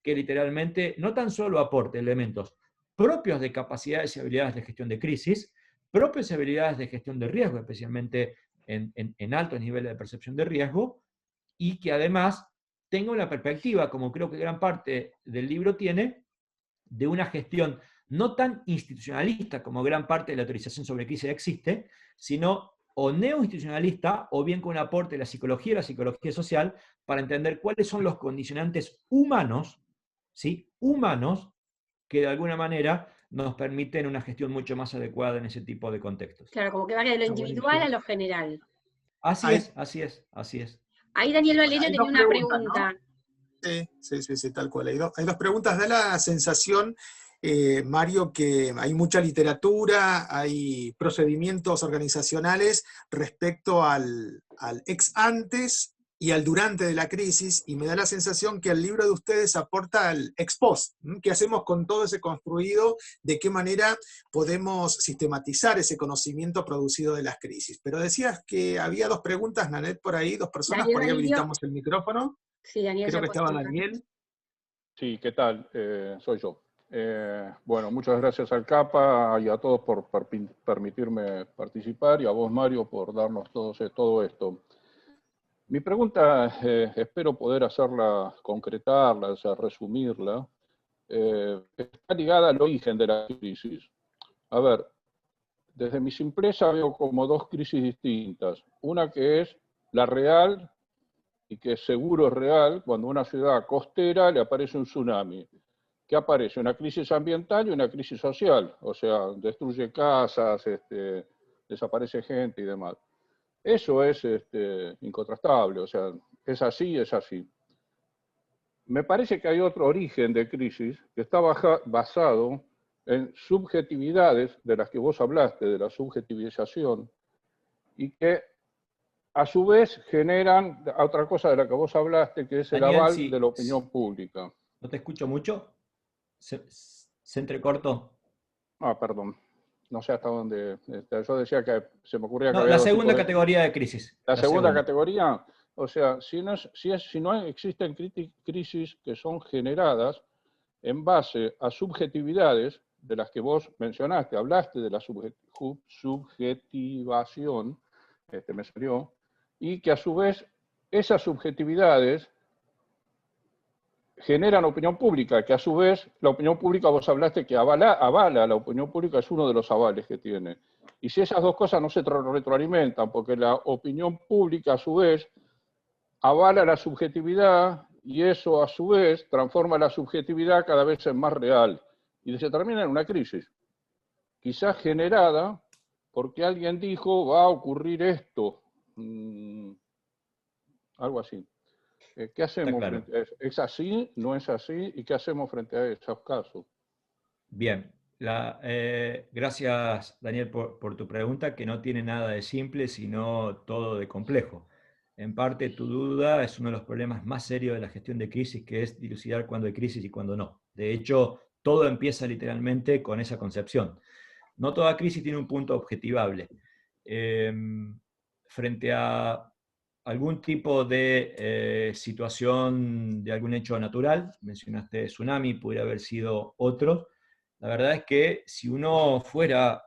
que literalmente no tan solo aporte elementos propios de capacidades y habilidades de gestión de crisis, propias habilidades de gestión de riesgo, especialmente en altos niveles de percepción de riesgo, y que además tenga una perspectiva, como creo que gran parte del libro tiene, de una gestión no tan institucionalista como gran parte de la autorización sobre crisis existe, sino o neoinstitucionalista o bien con un aporte de la psicología social, para entender cuáles son los condicionantes humanos, ¿sí? Humanos, que de alguna manera nos permiten una gestión mucho más adecuada en ese tipo de contextos. Claro, como que va de lo individual a lo general. Así es. Ahí Daniel Valerio tenía una pregunta. ¿No? Sí, tal cual. Hay dos preguntas. Da la sensación, Mario, que hay mucha literatura, hay procedimientos organizacionales respecto al ex antes y al durante de la crisis, y me da la sensación que el libro de ustedes aporta al ex post. ¿Qué hacemos con todo ese construido? ¿De qué manera podemos sistematizar ese conocimiento producido de las crisis? Pero decías que había dos preguntas, Nanette, por ahí, dos personas, Daniel por ahí Valerio. habilitamos el micrófono. Sí, Daniel. Creo que estaba Daniel. Sí, ¿qué tal? Soy yo. Bueno, muchas gracias al CAPA y a todos por permitirme participar, y a vos, Mario, por darnos todo esto. Mi pregunta, espero poder hacerla, concretarla, o sea, resumirla, está ligada al origen de la crisis. A ver, desde mi simpleza veo como dos crisis distintas. Una que es la real, y que seguro es real, cuando a una ciudad costera le aparece un tsunami. ¿Qué aparece? Una crisis ambiental y una crisis social. O sea, destruye casas, desaparece gente y demás. Eso es incontrastable, o sea, es así, es así. Me parece que hay otro origen de crisis que está basado en subjetividades de las que vos hablaste, de la subjetivización, y que a su vez generan otra cosa de la que vos hablaste, que es el Daniel, aval de la opinión pública. ¿No te escucho mucho? ¿Se entrecortó? Perdón. No sé hasta dónde. Yo decía que se me ocurría que No, había la dos segunda tipos de categoría de crisis. La segunda categoría, o sea, si no existen crisis que son generadas en base a subjetividades de las que vos mencionaste, hablaste de la subjetivación, me salió, y que a su vez esas subjetividades generan opinión pública, que a su vez la opinión pública, vos hablaste que avala, la opinión pública es uno de los avales que tiene. Y si esas dos cosas no se retroalimentan, porque la opinión pública a su vez avala la subjetividad, y eso a su vez transforma la subjetividad cada vez en más real, y se termina en una crisis, quizás generada porque alguien dijo va a ocurrir esto, algo así. ¿Qué hacemos? Claro. ¿Es así? ¿No es así? ¿Y qué hacemos frente a esos casos? Bien. Gracias, Daniel, por tu pregunta, que no tiene nada de simple, sino todo de complejo. En parte, tu duda es uno de los problemas más serios de la gestión de crisis, que es dilucidar cuándo hay crisis y cuándo no. De hecho, todo empieza literalmente con esa concepción. No toda crisis tiene un punto objetivable. Frente a algún tipo de situación de algún hecho natural, mencionaste tsunami, pudiera haber sido otro. La verdad es que si uno fuera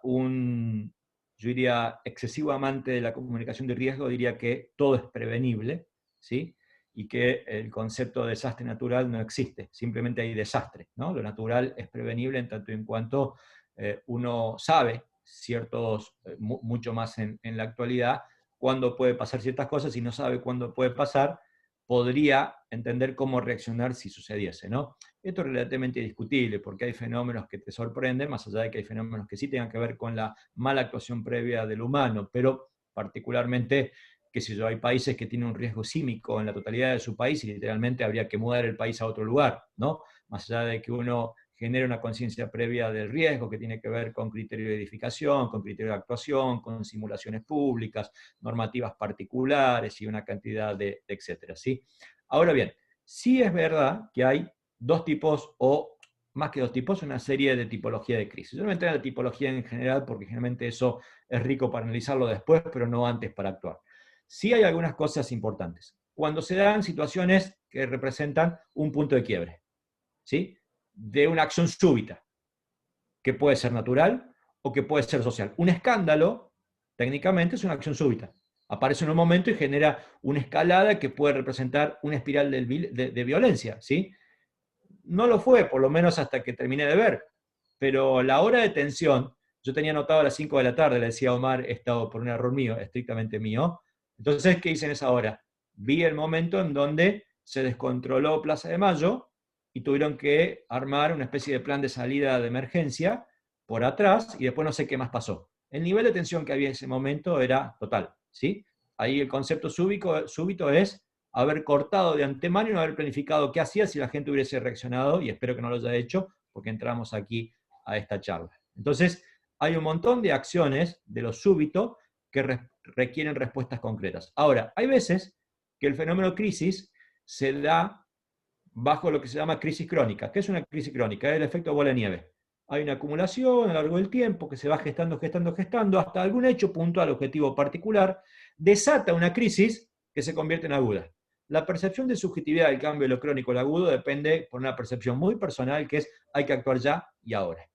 yo diría, excesivo amante de la comunicación de riesgo, diría que todo es prevenible, ¿sí? Y que el concepto de desastre natural no existe, simplemente hay desastre, ¿no? Lo natural es prevenible en tanto y en cuanto uno sabe mucho más en la actualidad, cuándo puede pasar ciertas cosas, y no sabe cuándo puede pasar, podría entender cómo reaccionar si sucediese, ¿no? Esto es relativamente discutible, porque hay fenómenos que te sorprenden, más allá de que hay fenómenos que sí tengan que ver con la mala actuación previa del humano, pero particularmente, qué sé yo, hay países que tienen un riesgo sísmico en la totalidad de su país y literalmente habría que mudar el país a otro lugar, ¿no? Más allá de que uno genera una conciencia previa del riesgo que tiene que ver con criterio de edificación, con criterio de actuación, con simulaciones públicas, normativas particulares y una cantidad de etcétera, ¿sí? Ahora bien, sí es verdad que hay dos tipos, o más que dos tipos, una serie de tipología de crisis. Yo no me entré en la tipología en general porque generalmente eso es rico para analizarlo después, pero no antes para actuar. Sí hay algunas cosas importantes. Cuando se dan situaciones que representan un punto de quiebre, ¿sí? De una acción súbita, que puede ser natural o que puede ser social. Un escándalo, técnicamente, es una acción súbita. Aparece en un momento y genera una escalada que puede representar una espiral de violencia, ¿sí? No lo fue, por lo menos hasta que terminé de ver. Pero la hora de tensión, yo tenía anotado a las 5 de la tarde, le decía a Omar, he estado por un error mío, estrictamente mío. Entonces, ¿qué hice en esa hora? Vi el momento en donde se descontroló Plaza de Mayo y tuvieron que armar una especie de plan de salida de emergencia por atrás y después no sé qué más pasó. El nivel de tensión que había en ese momento era total, ¿sí? Ahí el concepto súbito es haber cortado de antemano y no haber planificado qué hacía si la gente hubiese reaccionado, y espero que no lo haya hecho, porque entramos aquí a esta charla. Entonces, hay un montón de acciones de lo súbito que requieren respuestas concretas. Ahora, hay veces que el fenómeno crisis se da bajo lo que se llama crisis crónica. ¿Qué es una crisis crónica? Es el efecto bola de nieve. Hay una acumulación a lo largo del tiempo que se va gestando, hasta algún hecho puntual, objetivo particular, desata una crisis que se convierte en aguda. La percepción de subjetividad del cambio de lo crónico al agudo depende por una percepción muy personal que es hay que actuar ya y ahora.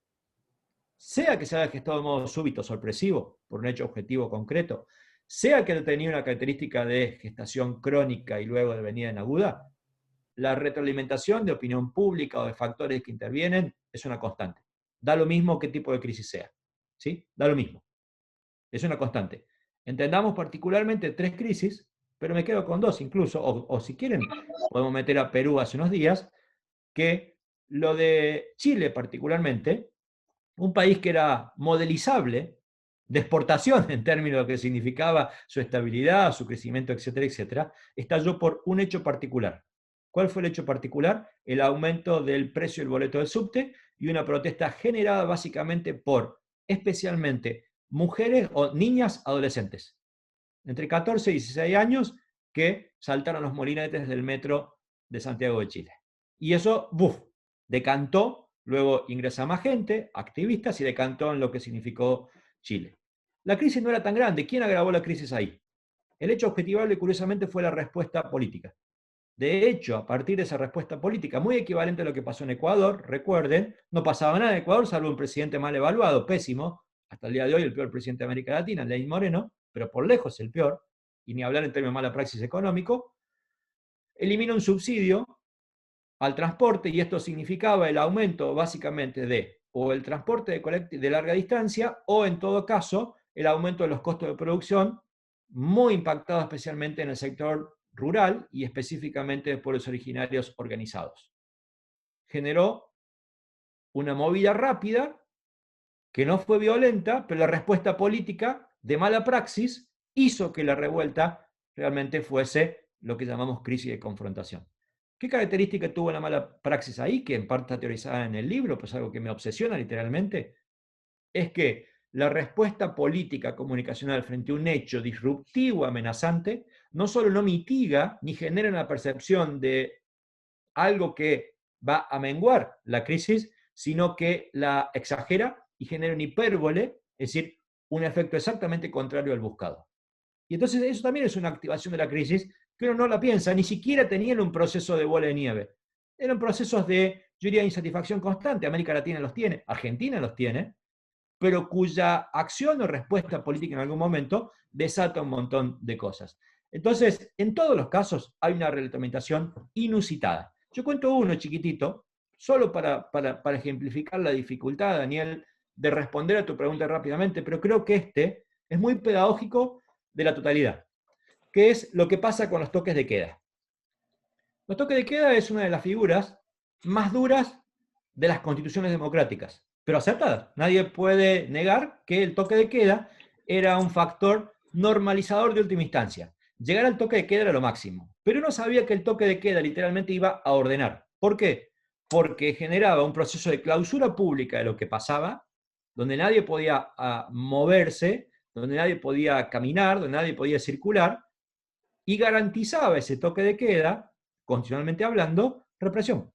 Sea que se haya gestado de modo súbito, sorpresivo, por un hecho objetivo concreto, sea que tenía una característica de gestación crónica y luego de venida en aguda, la retroalimentación de opinión pública o de factores que intervienen es una constante. Da lo mismo qué tipo de crisis sea. ¿Sí? Da lo mismo. Es una constante. Entendamos particularmente 3 crisis, pero me quedo con 2 incluso, o si quieren, podemos meter a Perú hace unos días, que lo de Chile particularmente, un país que era modelizable, de exportación en términos de lo que significaba su estabilidad, su crecimiento, etcétera, etcétera, estalló por un hecho particular. ¿Cuál fue el hecho particular? El aumento del precio del boleto del subte y una protesta generada básicamente por, especialmente, mujeres o niñas adolescentes, entre 14 y 16 años, que saltaron los molinetes del metro de Santiago de Chile. Y eso, decantó, luego ingresa más gente, activistas, y decantó en lo que significó Chile. La crisis no era tan grande. ¿Quién agravó la crisis ahí? El hecho objetivable, curiosamente, fue la respuesta política. De hecho, a partir de esa respuesta política, muy equivalente a lo que pasó en Ecuador, recuerden, no pasaba nada en Ecuador, salvo un presidente mal evaluado, pésimo, hasta el día de hoy el peor presidente de América Latina, Lenín Moreno, pero por lejos el peor, y ni hablar en términos de mala praxis económico, elimina un subsidio al transporte, y esto significaba el aumento básicamente de o el transporte de larga distancia, o en todo caso, el aumento de los costos de producción, muy impactado especialmente en el sector rural y específicamente de pueblos originarios organizados. Generó una movida rápida, que no fue violenta, pero la respuesta política de mala praxis hizo que la revuelta realmente fuese lo que llamamos crisis de confrontación. ¿Qué característica tuvo la mala praxis ahí? Que en parte está teorizada en el libro, pues algo que me obsesiona literalmente, es que la respuesta política comunicacional frente a un hecho disruptivo, amenazante, no solo no mitiga ni genera una percepción de algo que va a menguar la crisis, sino que la exagera y genera una hipérbole, es decir, un efecto exactamente contrario al buscado. Y entonces eso también es una activación de la crisis que uno no la piensa, ni siquiera tenían un proceso de bola de nieve. Eran procesos de, yo diría, insatisfacción constante. América Latina los tiene, Argentina los tiene, pero cuya acción o respuesta política en algún momento desata un montón de cosas. Entonces, en todos los casos hay una reglamentación inusitada. Yo cuento uno chiquitito, solo para ejemplificar la dificultad, Daniel, de responder a tu pregunta rápidamente, pero creo que este es muy pedagógico de la totalidad, que es lo que pasa con los toques de queda. Los toques de queda es una de las figuras más duras de las constituciones democráticas, pero aceptadas. Nadie puede negar que el toque de queda era un factor normalizador de última instancia. Llegar al toque de queda era lo máximo, pero uno sabía que el toque de queda literalmente iba a ordenar. ¿Por qué? porque generaba un proceso de clausura pública de lo que pasaba, donde nadie podía moverse, donde nadie podía caminar, donde nadie podía circular, y garantizaba ese toque de queda, constitucionalmente hablando, represión.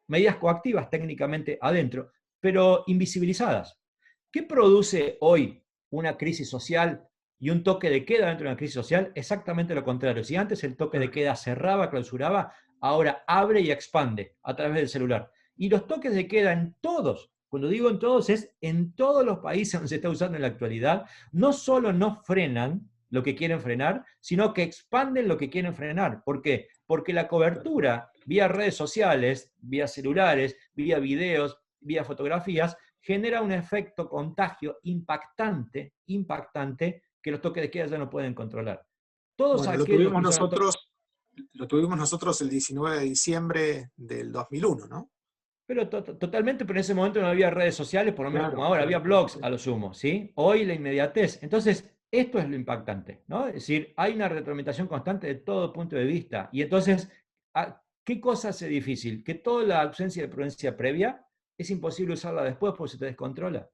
Medidas coactivas técnicamente adentro, pero invisibilizadas. ¿Qué produce hoy una crisis social y un toque de queda dentro de una crisis social? Exactamente lo contrario. Si antes el toque de queda cerraba, clausuraba, ahora abre y expande a través del celular. Y los toques de queda en todos, cuando digo en todos, es en todos los países donde se está usando en la actualidad, no solo no frenan lo que quieren frenar, sino que expanden lo que quieren frenar. ¿Por qué? Porque la cobertura vía redes sociales, vía celulares, vía videos, vía fotografías, genera un efecto contagio impactante que los toques de queda ya no pueden controlar. Todos Bueno, aquellos lo tuvimos nosotros el 19 de diciembre del 2001, ¿no? Pero totalmente, pero en ese momento no había redes sociales, por lo menos como ahora, había blogs a lo sumo, ¿sí? Hoy la inmediatez. Entonces, esto es lo impactante, ¿no? Es decir, hay una retroalimentación constante de todo punto de vista. Y entonces, ¿qué cosa hace difícil? Que toda la ausencia de prudencia previa es imposible usarla después porque se te descontrola.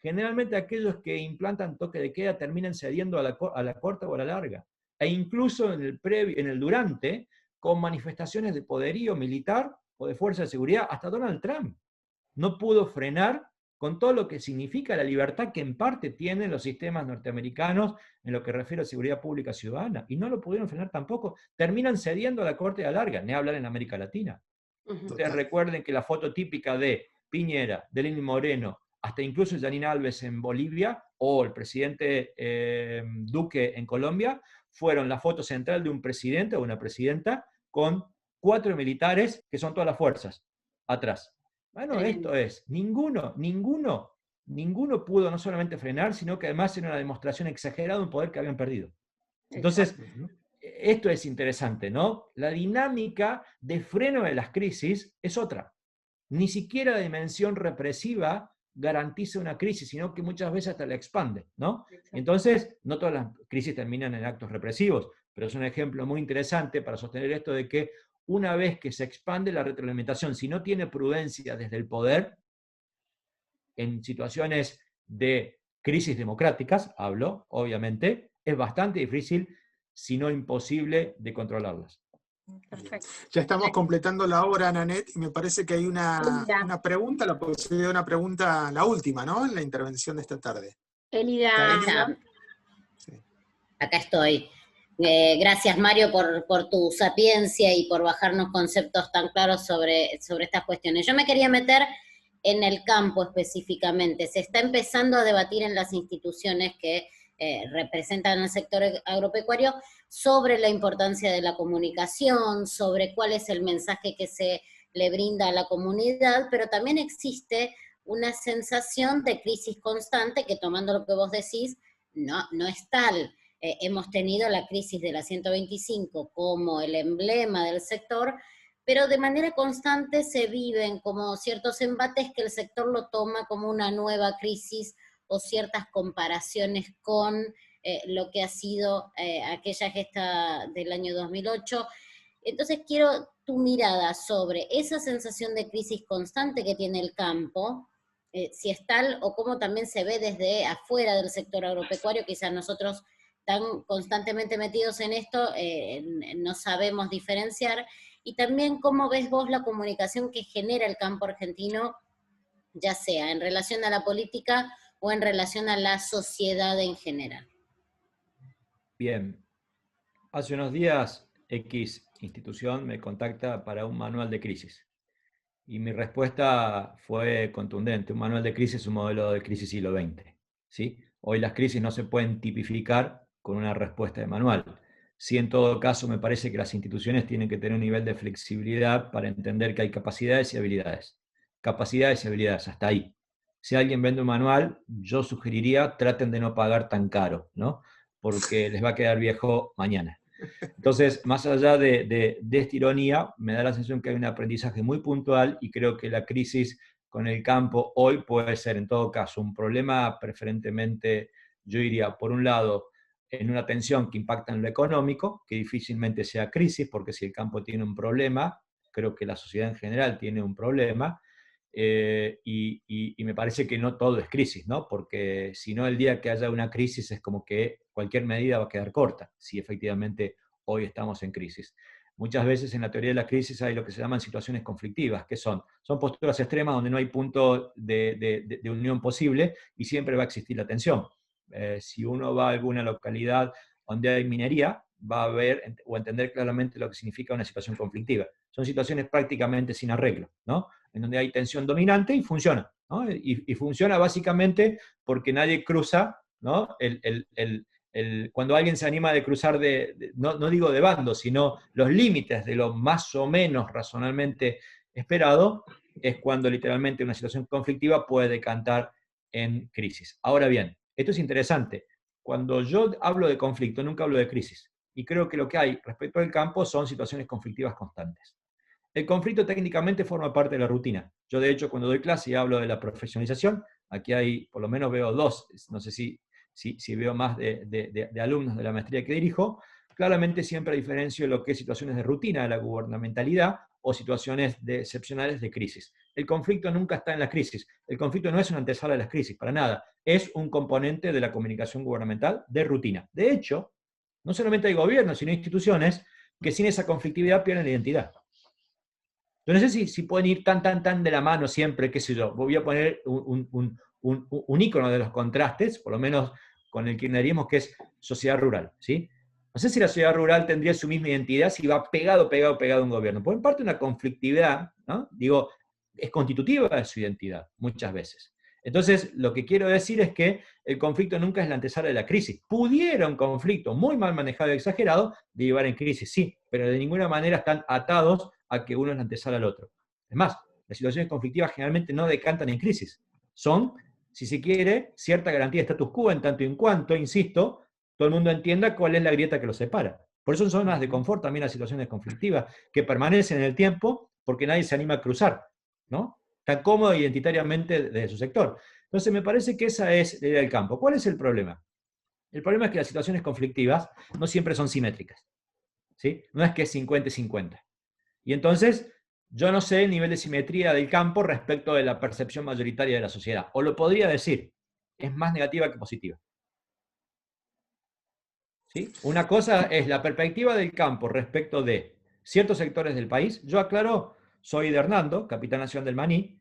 Generalmente aquellos que implantan toque de queda terminan cediendo a la corta o a la larga. E incluso en el durante, con manifestaciones de poderío militar o de fuerza de seguridad, hasta Donald Trump no pudo frenar con todo lo que significa la libertad que en parte tienen los sistemas norteamericanos en lo que refiere a seguridad pública ciudadana, y no lo pudieron frenar tampoco. Terminan cediendo a la corte de larga, ni hablar en América Latina. Ustedes recuerden que la foto típica de Piñera, de Lenín Moreno, hasta incluso Yanine Alves en Bolivia, o el presidente Duque en Colombia, fueron la foto central de un presidente o una presidenta con 4 militares, que son todas las fuerzas, atrás. Bueno, esto es, ninguno pudo no solamente frenar, sino que además era una demostración exagerada de un poder que habían perdido. Entonces, esto es interesante, ¿no? La dinámica de freno de las crisis es otra. Ni siquiera la dimensión represiva garantiza una crisis, sino que muchas veces hasta la expande, ¿no? Entonces, no todas las crisis terminan en actos represivos, pero es un ejemplo muy interesante para sostener esto de que una vez que se expande la retroalimentación, si no tiene prudencia desde el poder, en situaciones de crisis democráticas, hablo, obviamente, es bastante difícil, si no imposible, de controlarlas. Perfecto. Ya estamos completando la hora, Nanette, y me parece que hay una pregunta, la posibilidad de una pregunta, la última, ¿no? En la intervención de esta tarde. Elida. Sí. Acá estoy. Gracias, Mario, por tu sapiencia y por bajarnos conceptos tan claros sobre estas cuestiones. Yo me quería meter en el campo específicamente. Se está empezando a debatir en las instituciones que representan al sector agropecuario sobre la importancia de la comunicación, sobre cuál es el mensaje que se le brinda a la comunidad, pero también existe una sensación de crisis constante que, tomando lo que vos decís, no es tal. Hemos tenido la crisis de la 125 como el emblema del sector, pero de manera constante se viven como ciertos embates que el sector lo toma como una nueva crisis o ciertas comparaciones con lo que ha sido aquella gesta del año 2008. Entonces quiero tu mirada sobre esa sensación de crisis constante que tiene el campo, si es tal o cómo también se ve desde afuera del sector agropecuario. Quizás nosotros tan constantemente metidos en esto no sabemos diferenciar, y también cómo ves vos la comunicación que genera el campo argentino, ya sea en relación a la política o en relación a la sociedad en general. Bien, hace unos días X institución me contacta para un manual de crisis. Y mi respuesta fue contundente. Un manual de crisis es un modelo de crisis siglo XX. ¿Sí? Hoy las crisis no se pueden tipificar con una respuesta de manual. Sí, en todo caso, me parece que las instituciones tienen que tener un nivel de flexibilidad para entender que hay capacidades y habilidades. Capacidades y habilidades, hasta ahí. Si alguien vende un manual, yo sugeriría traten de no pagar tan caro, ¿no? Porque les va a quedar viejo mañana. Entonces, más allá de esta ironía, me da la sensación que hay un aprendizaje muy puntual, y creo que la crisis con el campo hoy puede ser, en todo caso, un problema preferentemente, yo diría, por un lado, en una tensión que impacta en lo económico, que difícilmente sea crisis, porque si el campo tiene un problema, creo que la sociedad en general tiene un problema, y me parece que no todo es crisis, ¿no? Porque si no, el día que haya una crisis es como que cualquier medida va a quedar corta, si efectivamente hoy estamos en crisis. Muchas veces en la teoría de la crisis hay lo que se llaman situaciones conflictivas, que son posturas extremas donde no hay punto de unión posible y siempre va a existir la tensión. Si uno va a alguna localidad donde hay minería, va a ver o entender claramente lo que significa una situación conflictiva. Son situaciones prácticamente sin arreglo, ¿no? En donde hay tensión dominante y funciona, ¿no? Y funciona básicamente porque nadie cruza, ¿no? Cuando alguien se anima de cruzar no digo de bando, sino los límites de lo más o menos razonablemente esperado, es cuando literalmente una situación conflictiva puede decantar en crisis. Ahora bien, esto es interesante. Cuando yo hablo de conflicto, nunca hablo de crisis. Y creo que lo que hay respecto al campo son situaciones conflictivas constantes. El conflicto técnicamente forma parte de la rutina. Yo, de hecho, cuando doy clase y hablo de la profesionalización, aquí hay, por lo menos veo dos, no sé si veo más de alumnos de la maestría que dirijo, claramente siempre diferencio lo que es situaciones de rutina de la gubernamentalidad o situaciones excepcionales de crisis. El conflicto nunca está en la crisis. El conflicto no es una antesala de las crisis, para nada. Es un componente de la comunicación gubernamental de rutina. De hecho, no solamente hay gobiernos, sino instituciones que sin esa conflictividad pierden la identidad. Yo no sé si pueden ir tan de la mano siempre, qué sé yo. Voy a poner un ícono de los contrastes, por lo menos con el kirchnerismo, que es sociedad rural, ¿sí? No sé si la sociedad rural tendría su misma identidad si va pegado a un gobierno. Por parte una conflictividad, ¿no? Digo, es constitutiva de su identidad, muchas veces. Entonces, lo que quiero decir es que el conflicto nunca es la antesala de la crisis. Pudiera un conflicto muy mal manejado y exagerado derivar en crisis, sí, pero de ninguna manera están atados a que uno es la antesala al otro. Es más, las situaciones conflictivas generalmente no decantan en crisis. Son, si se quiere, cierta garantía de status quo en tanto y en cuanto, insisto, todo el mundo entienda cuál es la grieta que los separa. Por eso son zonas de confort también las situaciones conflictivas, que permanecen en el tiempo porque nadie se anima a cruzar, ¿no? Tan cómodo identitariamente de su sector. Entonces me parece que esa es la idea del campo. ¿Cuál es el problema? El problema es que las situaciones conflictivas no siempre son simétricas, ¿sí? No es que es 50-50. Y entonces, yo no sé el nivel de simetría del campo respecto de la percepción mayoritaria de la sociedad. O lo podría decir, es más negativa que positiva. ¿Sí? Una cosa es la perspectiva del campo respecto de ciertos sectores del país. Yo aclaro, soy de Hernando, capitán nacional del maní.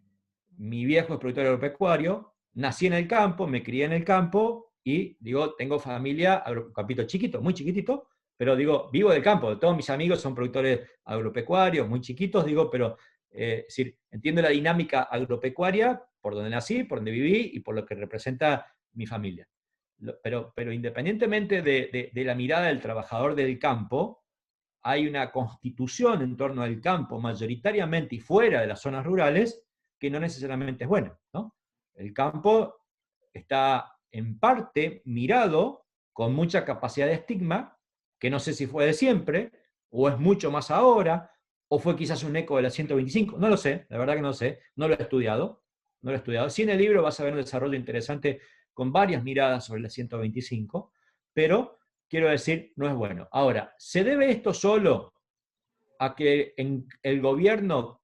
Mi viejo es productor agropecuario. Nací en el campo, me crié en el campo y, digo, tengo familia, campito chiquito, muy chiquitito, pero digo, vivo del campo. Todos mis amigos son productores agropecuarios, muy chiquitos, digo, pero es decir, entiendo la dinámica agropecuaria por donde nací, por donde viví y por lo que representa mi familia. Pero independientemente de la mirada del trabajador del campo, hay una constitución en torno al campo, mayoritariamente y fuera de las zonas rurales, que no necesariamente es buena, ¿no? El campo está en parte mirado con mucha capacidad de estigma, que no sé si fue de siempre, o es mucho más ahora, o fue quizás un eco de la 125, no lo sé, la verdad que no sé, no lo he estudiado. Sí, en el libro vas a ver un desarrollo interesante con varias miradas sobre la 125, pero quiero decir, no es bueno. Ahora, ¿se debe esto solo a que el gobierno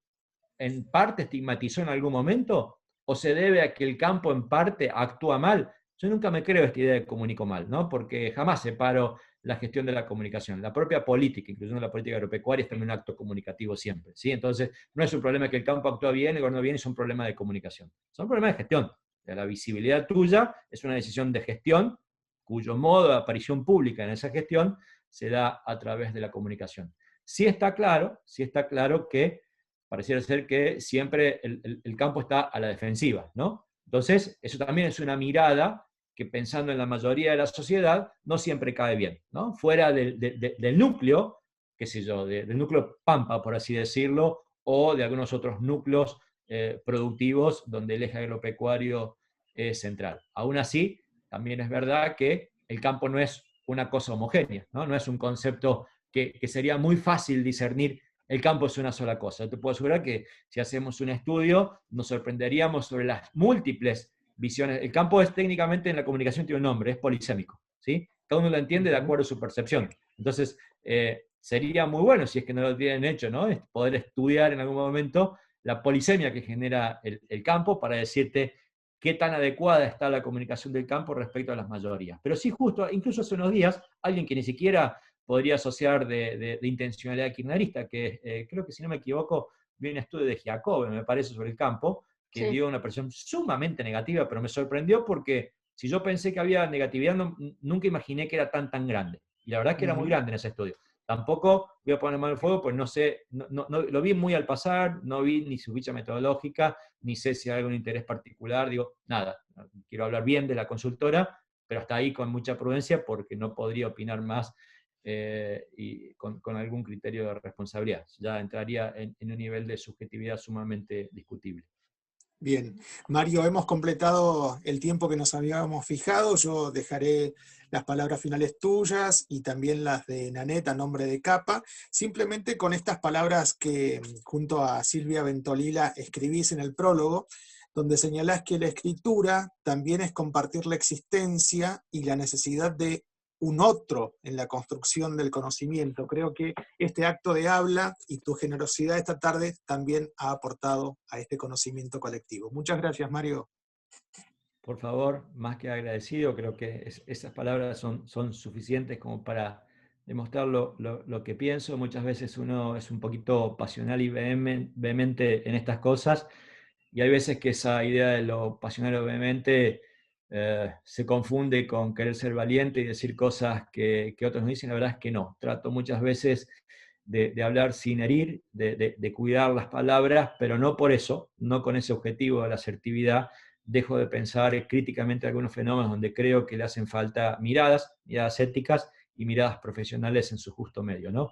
en parte estigmatizó en algún momento? ¿O se debe a que el campo en parte actúa mal? Yo nunca me creo esta idea de comunico mal, ¿no? Porque jamás separo la gestión de la comunicación. La propia política, incluyendo la política agropecuaria, es también un acto comunicativo siempre, ¿sí? Entonces, no es un problema que el campo actúa bien, el gobierno bien, es un problema de comunicación. Son problemas de gestión. La visibilidad tuya es una decisión de gestión, cuyo modo de aparición pública en esa gestión se da a través de la comunicación. Sí está claro que pareciera ser que siempre el campo está a la defensiva, ¿no? Entonces, eso también es una mirada que, pensando en la mayoría de la sociedad, no siempre cae bien, ¿no? Fuera del núcleo, qué sé yo, del núcleo pampa, por así decirlo, o de algunos otros núcleos productivos donde el eje agropecuario es central. Aún así, también es verdad que el campo no es una cosa homogénea, ¿no? No es un concepto que sería muy fácil discernir. El campo es una sola cosa. Yo te puedo asegurar que si hacemos un estudio, nos sorprenderíamos sobre las múltiples visiones. El campo es técnicamente, en la comunicación tiene un nombre, es polisémico, ¿sí? Cada uno lo entiende de acuerdo a su percepción. Entonces, sería muy bueno, si es que no lo tienen hecho, ¿no? Es poder estudiar en algún momento la polisemia que genera el campo para decirte qué tan adecuada está la comunicación del campo respecto a las mayorías. Pero sí, justo, incluso hace unos días, alguien que ni siquiera podría asociar de intencionalidad kirchnerista, que creo que si no me equivoco, vi un estudio de Giacobbe, me parece, sobre el campo, que dio una presión sumamente negativa, pero me sorprendió porque si yo pensé que había negatividad, nunca imaginé que era tan grande. Y la verdad es que era muy grande en ese estudio. Tampoco voy a poner mano al fuego, pues no sé, lo vi muy al pasar, no vi ni su ficha metodológica, ni sé si hay algún interés particular, digo, nada, quiero hablar bien de la consultora, pero hasta ahí con mucha prudencia porque no podría opinar más y con algún criterio de responsabilidad. Ya entraría en un nivel de subjetividad sumamente discutible. Bien, Mario, hemos completado el tiempo que nos habíamos fijado. Yo dejaré las palabras finales tuyas y también las de Nanette a nombre de Capa, simplemente con estas palabras que junto a Silvia Ventolila escribís en el prólogo, donde señalás que la escritura también es compartir la existencia y la necesidad de un otro en la construcción del conocimiento. Creo que este acto de habla y tu generosidad esta tarde también ha aportado a este conocimiento colectivo. Muchas gracias, Mario. Por favor, más que agradecido, creo que esas palabras son suficientes como para demostrar lo que pienso. Muchas veces uno es un poquito pasional y vehemente en estas cosas, y hay veces que esa idea de lo pasional o vehemente se confunde con querer ser valiente y decir cosas que otros no dicen. La verdad es que no. Trato muchas veces de hablar sin herir, de cuidar las palabras, pero no por eso, no con ese objetivo de la asertividad, dejo de pensar críticamente algunos fenómenos donde creo que le hacen falta miradas éticas y miradas profesionales en su justo medio, ¿no?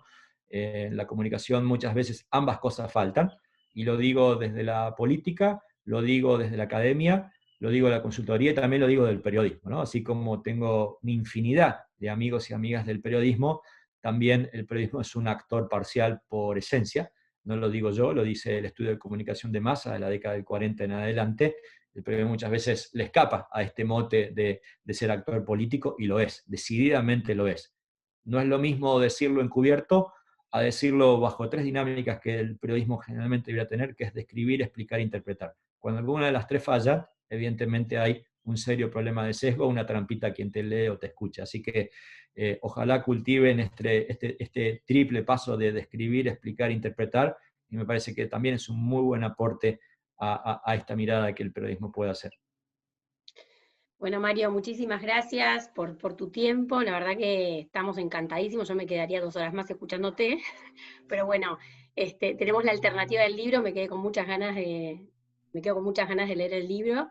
En la comunicación muchas veces ambas cosas faltan, y lo digo desde la política, lo digo desde la academia, lo digo de la consultoría y también lo digo del periodismo, ¿no? Así como tengo una infinidad de amigos y amigas del periodismo, también el periodismo es un actor parcial por esencia. No lo digo yo, lo dice el estudio de comunicación de masa de la década del 40 en adelante. El periodismo muchas veces le escapa a este mote de ser actor político, y lo es, decididamente lo es. No es lo mismo decirlo encubierto a decirlo bajo tres dinámicas que el periodismo generalmente debería tener, que es describir, explicar e interpretar. Cuando alguna de las tres falla, evidentemente hay un serio problema de sesgo, una trampita a quien te lee o te escucha. Así que ojalá cultiven este triple paso de describir, explicar, interpretar, y me parece que también es un muy buen aporte a esta mirada que el periodismo puede hacer. Bueno, Mario, muchísimas gracias por tu tiempo. La verdad que estamos encantadísimos. Yo me quedaría 2 horas más escuchándote. Pero bueno, tenemos la alternativa del libro. Me quedo con muchas ganas de leer el libro.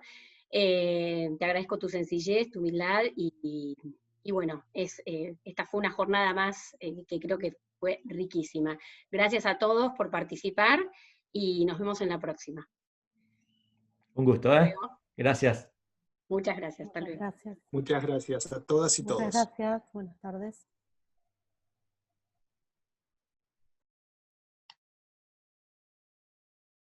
Te agradezco tu sencillez, tu humildad y bueno, esta fue una jornada más que creo que fue riquísima. Gracias a todos por participar y nos vemos en la próxima. Un gusto, ¿eh? Gracias. Muchas gracias. Hasta luego. Gracias. Muchas gracias a todas y todos. Muchas gracias. Buenas tardes.